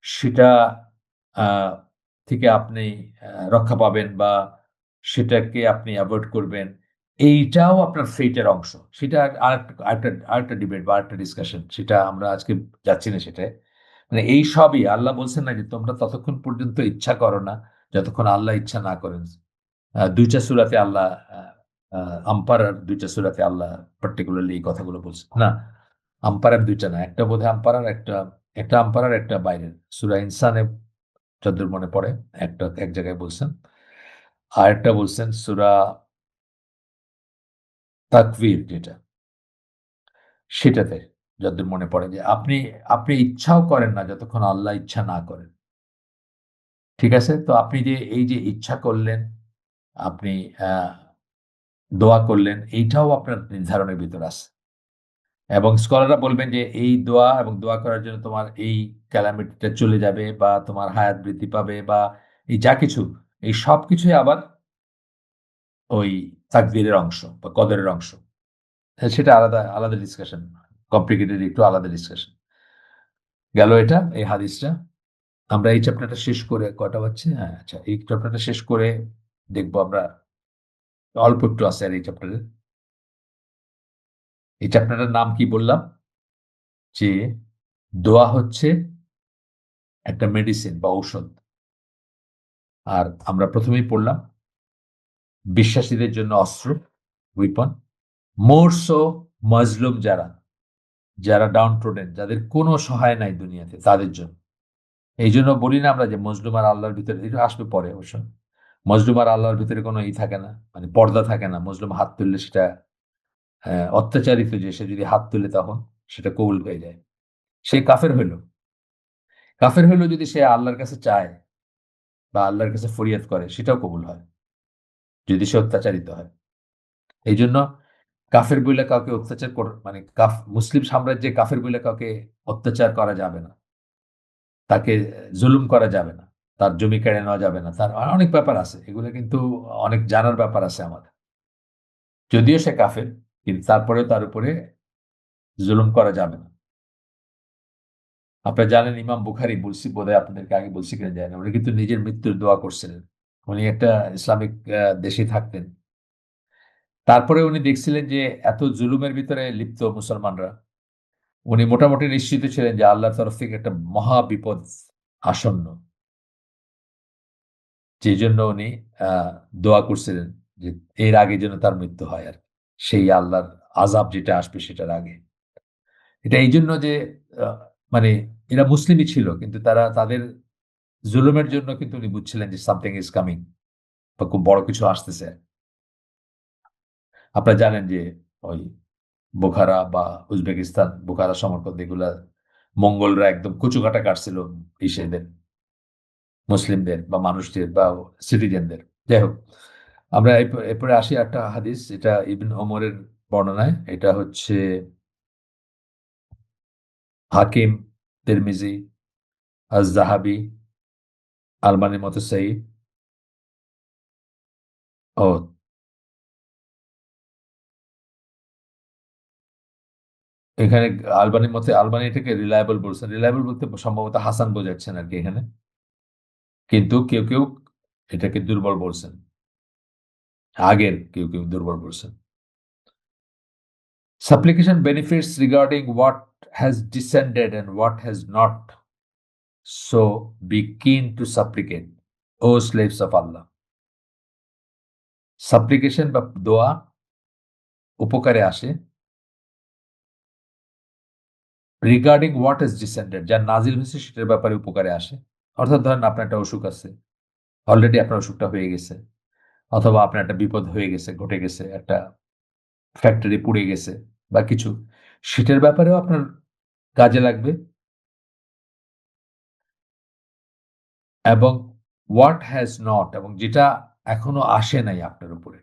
সেটা আ থেকে আপনি রক্ষা পাবেন বা সেটাকে আপনি এভয়েড করবেন। এইটাও আপনার ফেট এর অংশ। সেটা আরেকটা ডিবেট বা আরেকটা ডিসকাশন। সেটা আমরা আজকে যাচ্ছি না সেটায়। মানে এই সবই আল্লাহ বলছেন না যে তোমরা ততক্ষণ পর্যন্ত ইচ্ছা করো না যতক্ষণ আল্লাহ ইচ্ছা না করেন। ২ টা সূরাতে আল্লাহ আ আ আম্পারার ২ টা সূরাতে আল্লাহ পার্টিকুলারলি এই কথাগুলো বলছেন। না, আম্পারার ২ টা না। একটা বোধহয় আম্পারার, একটা আম্পারার, একটা বাইরের। সূরা ইনসানে যতদূর মনে পড়ে এক জায়গায় বলছেন। আরেকটা বলছেন সূরা তাকবীর যেটা, সেটাতে যতদূর মনে পড়ে যে আপনি আপনি ইচ্ছাও করেন না যতক্ষণ আল্লাহ ইচ্ছা না করেন। ঠিক আছে? তো আপনি যে এই যে ইচ্ছা করলেন, আপনি আ দোয়া করলেন, এইটাও আপনার নির্ধারণের ভিতর আছে। এবং স্কলাররা বলবেন যে এই দোয়া এবং দোয়া করার জন্য তোমার এই ক্যালামিটিটা চলে যাবে বা তোমার হায়াত বৃদ্ধি পাবে বা এই যা কিছু, এই সব কিছুই আবার ওই তাকদীরের অংশ বা কদরের অংশ। হ্যাঁ, সেটা আলাদা আলাদা ডিসকাশন, কমপ্লিকেটেড একটু আলাদা ডিসকাশন। গেল এটা এই হাদিসটা। আমরা এই চ্যাপ্টারটা শেষ করে কয়টা বাজছে? হ্যাঁ, আচ্ছা, এই চ্যাপ্টারটা শেষ করে দেখবো আমরা। অল্প একটু আছে আর এই চ্যাপ্টারে। এই চ্যাপ্টারটার নাম কি বললাম? যে দোয়া হচ্ছে একটা মেডিসিন বা ঔষধ। আর আমরা প্রথমেই পড়লাম বিশ্বাসীদের জন্য অস্ত্র, উইপন। মোর সো মজলুম যারা, যারা ডাউন ট্রোডেন, যাদের কোনো সহায় নাই দুনিয়াতে, তাদের জন্য। এই জন্য বলি না আমরা যে মজলুম আর আল্লাহর ভিতরে, এটা আসবে পরে অবশ্য, মজলুম আর আল্লাহর ভিতরে কোনো থাকে না, মানে পর্দা থাকে না। মজলুম হাত তুললে সেটা অত্যাচারিত, যে সে যদি হাত তুলে তখন সেটা কবুল হয়ে যায়। সে কাফের হইল, কাফের হইল যদি সে আল্লাহর কাছে চায় বা আল্লাহর কাছে ফরিয়াদ করে, সেটাও কবুল হয় যদি সে অত্যাচারিত হয়। এই জন্য কাফের বইলে কাউকে অত্যাচার মানে মুসলিম সাম্রাজ্যে কাফের বইলে কাউকে অত্যাচার করা যাবে না, তাকে জুলুম করা যাবে না, তার জমি কেড়ে নেওয়া যাবে না, তার অনেক ব্যাপার আছে, এগুলো কিন্তু অনেক জানার ব্যাপার আছে আমাদের। যদিও সে কাফের, কিন্তু তারপরেও তার উপরে জুলুম করা যাবে না। আপনারা জানেন ইমাম বুখারী, বলছি বোধহয় আপনাদেরকে আগে বলছি কিনা জানি না, উনি কিন্তু নিজের মৃত্যুর দোয়া করছিলেন। উনি একটা ইসলামিক দেশে থাকতেন। তারপরে উনি দেখছিলেন যে এত জুলুমের ভিতরে লিপ্ত মুসলমানরা, উনি মোটামুটি নিশ্চিত ছিলেন যে আল্লাহর তরফ থেকে একটা মহা বিপদ আসন্ন। যে জন্য উনি আহ দোয়া করছিলেন যে এর আগে যেন তার মৃত্যু হয়, আর সেই আল্লাহর আযাব যেটা আসবে সেটার আগে। এটা এই জন্য যে আহ, মানে এরা মুসলিমই ছিল, কিন্তু তারা তাদের জুলুমের জন্য কিন্তু উনি বুঝছিলেন যে সামথিং ইজ কামিং, বা খুব বড় কিছু আসতেছে। আপনারা জানেন যে ওই বোখারা বা উজবেকিস্তান, বোখারা, সমরকন্দ, এগুলা মঙ্গলরা একদম কুচুকাটা কাটছিল ইসেদের, মুসলিমদের বা মানুষদের বা সিটিজেনদের। যাই হোক, আমরা এরপরে আসি একটা হাদিস, এটা ইবন ওমরের বর্ণনায়। এটা হচ্ছে হাকিম, তিরমিজি, আজ জাহাবি, আলবানির মতো সেই ও এখানে আলবানির মতে, আলবানি এটাকে রিলায়েবল বলছেন। রিলায়েবল বলতে সম্ভবত হাসান বোঝাচ্ছেন আর কি এখানে, কিন্তু কেউ কেউ এটাকে দুর্বল বলছেন। আগের কেউ কেউ দুর্বল বলছেন। Supplication benefits regarding what has descended and what has not. So be keen to supplicate, O slaves of Allah. সাপ্লিকেশন বা দোয়া উপকারে আসে রিগার্ডিং হোয়াট ইজ ডিসেন্ডেড, যা নাজিল হয়েছে সেটার ব্যাপারে উপকারে আসে। অর্থাৎ ধরেন আপনার একটা অসুখ আছে, অলরেডি আপনার অসুখটা হয়ে গেছে, অথবা আপনার একটা বিপদ হয়ে গেছে, ঘটে গেছে, একটা ফ্যাক্টরি পুড়ে গেছে বা কিছু, সেটার ব্যাপারেও আপনার কাজে লাগবে। এবং হোয়াট হ্যাজ নট, এবং যেটা এখনো আসে নাই আপনার উপরে,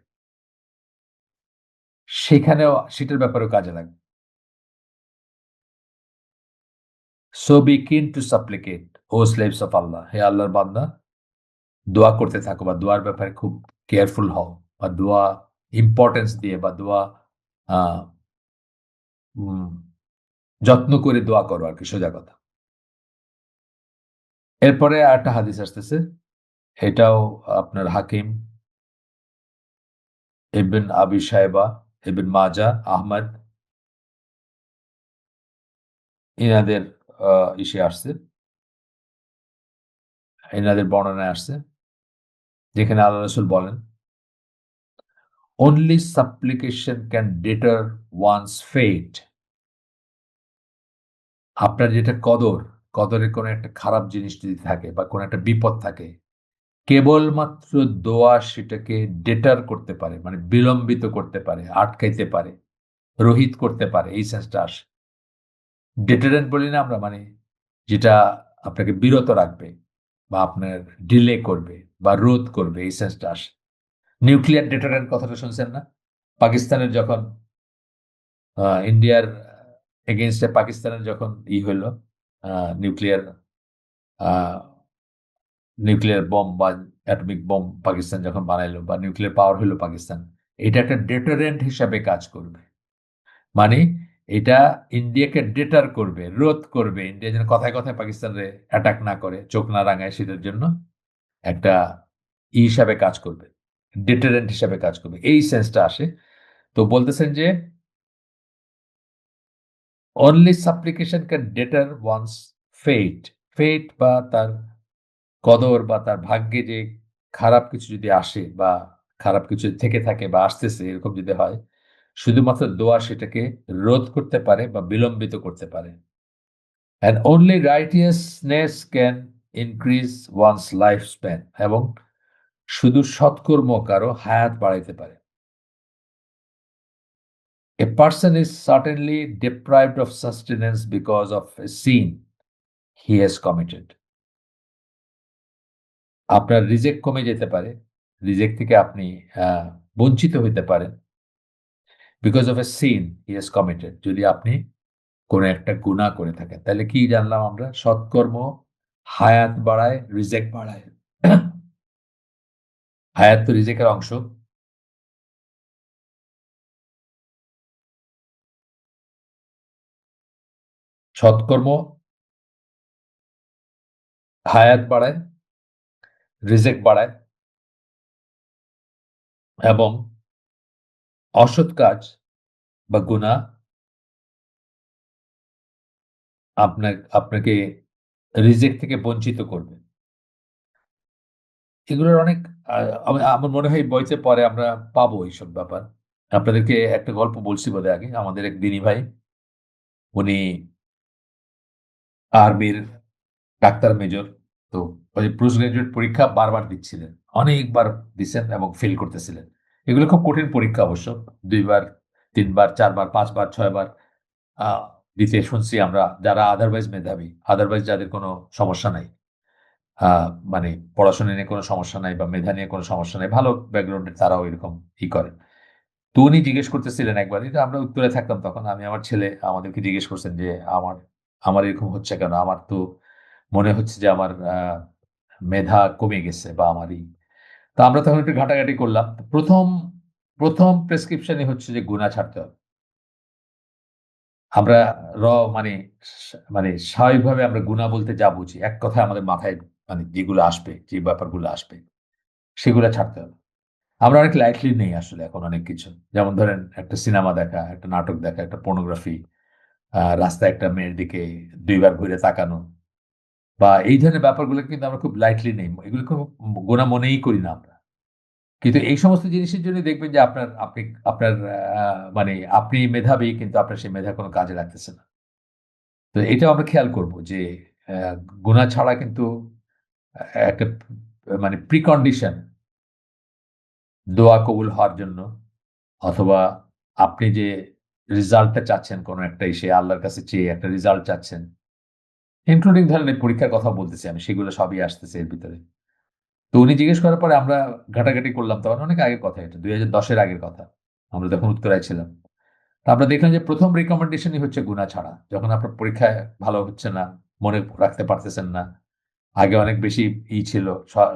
সেখানেও সেটার ব্যাপারেও কাজে লাগবে। So be keen to supplicate, O slaves of Allah, হে আল্লাহর বান্দা, দোয়া করতে থাকো বা দোয়ার ব্যাপারে খুব কেয়ারফুল হও, বা দোয়া ইম্পর্টেন্স দিয়ে বা দোয়া আহ, উম, যত্ন করে দোয়া করো আর কি, সোজা কথা। এরপরে একটা হাদিস আসতেছে, এটাও আপনার হাকিম, ইবন আবি সাহেবা, ইবন মাজা, আহমদ, ইনাদের ইসে আসছে, এনাদের বর্ণনায় আসছে, যেখানে আল্লাহ রসুল বলেন, only supplication can deter one's fate. আপনার যেটা কদরের কোনো একটা খারাপ জিনিস যদি থাকে বা কোনো একটা বিপদ থাকে, কেবলমাত্র দোয়া সেটাকে ডেটার করতে পারে, মানে বিলম্বিত করতে পারে, আটকাইতে পারে, রহিত করতে পারে, এই সেন্সটা আসে। ডেটারেন্ট বলি না আমরা, মানে যেটা আপনাকে বিরত রাখবে বা আপনার ডিলে করবে বা রোধ করবে, এই সেন্সটা আসে। নিউক্লিয়ার ডেটারেন্ট কথাটা শুনছেন না? পাকিস্তানের যখন ইন্ডিয়ার এগেনস্টে পাকিস্তানের যখন হইলো নিউক্লিয়ার নিউক্লিয়ার বম বা অ্যাটমিক বম পাকিস্তান যখন বানাইলো বা নিউক্লিয়ার পাওয়ার হলো পাকিস্তান, এটা একটা ডেটারেন্ট হিসাবে কাজ করবে। মানে এটা ইন্ডিয়াকে ডেটার করবে, রোধ করবে, ইন্ডিয়া যেন কথায় কথায় পাকিস্তানের অ্যাটাক না করে, চোখ না রাঙায়, সেটার জন্য একটা হিসাবে কাজ করবে, ডেটারেন্ট হিসাবে কাজ করবে, এই সেন্সটা আসে। তো বলতেছেন যে অনলি সাপ্লিকেশন ক্যান ডেটার ওয়ান্স ফেট, ফেট বা তার কদর বা তার ভাগ্যে যে খারাপ কিছু যদি আসে বা খারাপ কিছু থেকে থাকে বা আসতেছে এরকম যদি হয়, শুধুমাত্র দোয়া সেটাকে রোধ করতে পারে বা বিলম্বিত করতে পারে। And only righteousness can increase once life span, এবং শুধু সৎকর্ম কারো হায়াত বাড়াইতে পারে। A person is certainly deprived of sustenance because of a sin he has committed. আপনার রিজেক্ট কমে যেতে পারে, রিজেক্ট থেকে আপনি বঞ্চিত হইতে পারেন, because of a sin he has committed, যদি আপনি কোনো একটা গুনাহ করে থাকেন। তাহলে কি জানলাম আমরা? সৎকর্ম হায়াত বাড়ায়, রিজেক্ট বাড়ায়। হায়াত তো রিজেকের অংশ। সৎকর্ম হায়াত বাড়ায়, রিজেক্ট বাড়ায়, এবং অসৎ কাজ বা গুনাহ আপনাকে রিজেক্ট থেকে বঞ্চিত করবে। এগুলোর অনেক আমার মনে হয় বইতে পরে আমরা পাবো এইসব ব্যাপার। আপনাদেরকে একটা গল্প বলছি বোধহয় আগে। আমাদের এক দিনী ভাই, উনি আর্মির ডাক্তার মেজর। তো ওই পোস্ট গ্রাজুয়েট পরীক্ষা বারবার দিচ্ছিলেন, অনেকবার দিচ্ছেন এবং ফেল করতেছিলেন। এগুলো খুব কঠিন পরীক্ষা অবশ্য, 2 বার 3বার 4বার 5বার 6বার আহ দিতে শুনছি আমরা, যারা আদারওয়াইজ মেধাবী, আদারওয়াইজ যাদের কোনো সমস্যা নাই, মানে পড়াশোনা নিয়ে কোনো সমস্যা নাই বা মেধা নিয়ে কোনো সমস্যা নাই, ভালো ব্যাকগ্রাউন্ডের, তারাও এরকম করেন। তো উনি জিজ্ঞেস করতেছিলেন একবার, এটা আমরা উত্তরে থাকতাম তখন, আমি আমার ছেলে আমাদেরকে জিজ্ঞেস করছেন যে আমার আমার এরকম হচ্ছে কেন, আমার তো মনে হচ্ছে যে আমার মেধা কমে গেছে বা আমারই। তো আমরা তখন একটু ঘাটাঘাটি করলাম। প্রথম প্রথম প্রেসক্রিপশনই হচ্ছে যে গুনাহ ছাড়তে হবে। আমরা র মানে মানে স্বাভাবিকভাবে আমরা গুনাহ বলতে যা বুঝি, এক কথায় আমাদের মাথায় মানে যেগুলো আসবে, যে ব্যাপারগুলো আসবে, সেগুলো ছাড়তে হবে। আমরা অনেক লাইটলি নেই আসলে এখন অনেক কিছু। যেমন ধরেন একটা সিনেমা দেখা, একটা নাটক দেখা, একটা পর্নোগ্রাফি, রাস্তায় একটা মেয়ের দিকে ২ বার ঘুরে তাকানো বা এই ধরনের ব্যাপারগুলো কিন্তু আমরা খুব লাইটলি নেই। এগুলো খুব গোনা মনেই করি না আমরা। কিন্তু এই সমস্ত জিনিসের জন্য দেখবেন যে আপনার মানে আপনি মেধাবী কিন্তু আপনার সেই মেধা কোনো কাজে লাগতেছে না। তো এটাও আমরা খেয়াল করব যে অ্যা গুনাহ ছাড়া কিন্তু একটা মানে প্রিকন্ডিশন দোয়া কবুল হওয়ার জন্য, অথবা আপনি যে রেজাল্টটা চাচ্ছেন কোনো একটা ইসে, আল্লাহর কাছে চেয়ে একটা রেজাল্ট চাচ্ছেন, ইনক্লুডিং ধরেন এই পরীক্ষার কথাও বলতেছি আমি, সেগুলো সবই আসতেছে এর ভিতরে। তো উনি জিজ্ঞেস করার পরে আমরা ঘাটাঘাটি করলাম, তখন অনেক আগের কথা, এটা ২০১০ এর আগের কথা। আমরা তখন উত্তরায় ছিলাম। তো আমরা দেখলাম যে ১ম রিকমেন্ডেশনই হচ্ছে গুনাহ ছাড়া। যখন আপনার পরীক্ষায় ভালো হচ্ছে না, মনে রাখতে পারতেছেন না, আগে অনেক বেশি ছিল,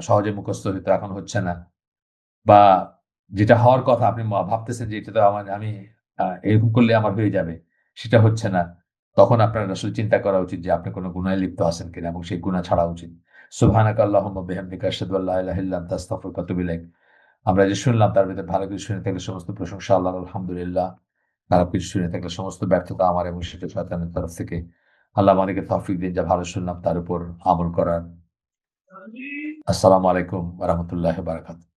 সহজে মুখস্থ হইতো, এখন হচ্ছে না, বা যেটা হওয়ার কথা আপনি ভাবতেছেন যে এটা তো আমি এরকম করলে আমার হয়ে যাবে, সেটা হচ্ছে না। তখন আপনার আসলে চিন্তা করা উচিত যে আপনি কোন গুনাহে লিপ্ত আছেন কিনা এবং সেই গুনাহ ছাড়া উচিত। সুবহানাকা আল্লাহুম্মা বিহামদিকা আশহাদু আল্লা ইলাহা ইল্লা আনতা আস্তাগফিরুকা ওয়া আতুবু ইলাইক। আমরা যে শুনলাম তার ভিতরে ভালো কিছু শুনে থাকলে সমস্ত প্রশংসা আল্লাহর, আলহামদুলিল্লাহ। খারাপ কিছু শুনে থাকলে সমস্ত ব্যর্থতা আমার এবং সেটা শয়তানের তরফ থেকে। আল্লাহ আমাদেরকে তৌফিক দিন যা ভালো শুনলাম তার উপর আমল করার। আসসালামু আলাইকুম ওয়া রাহমাতুল্লাহি ওয়া বারাকাতুহু।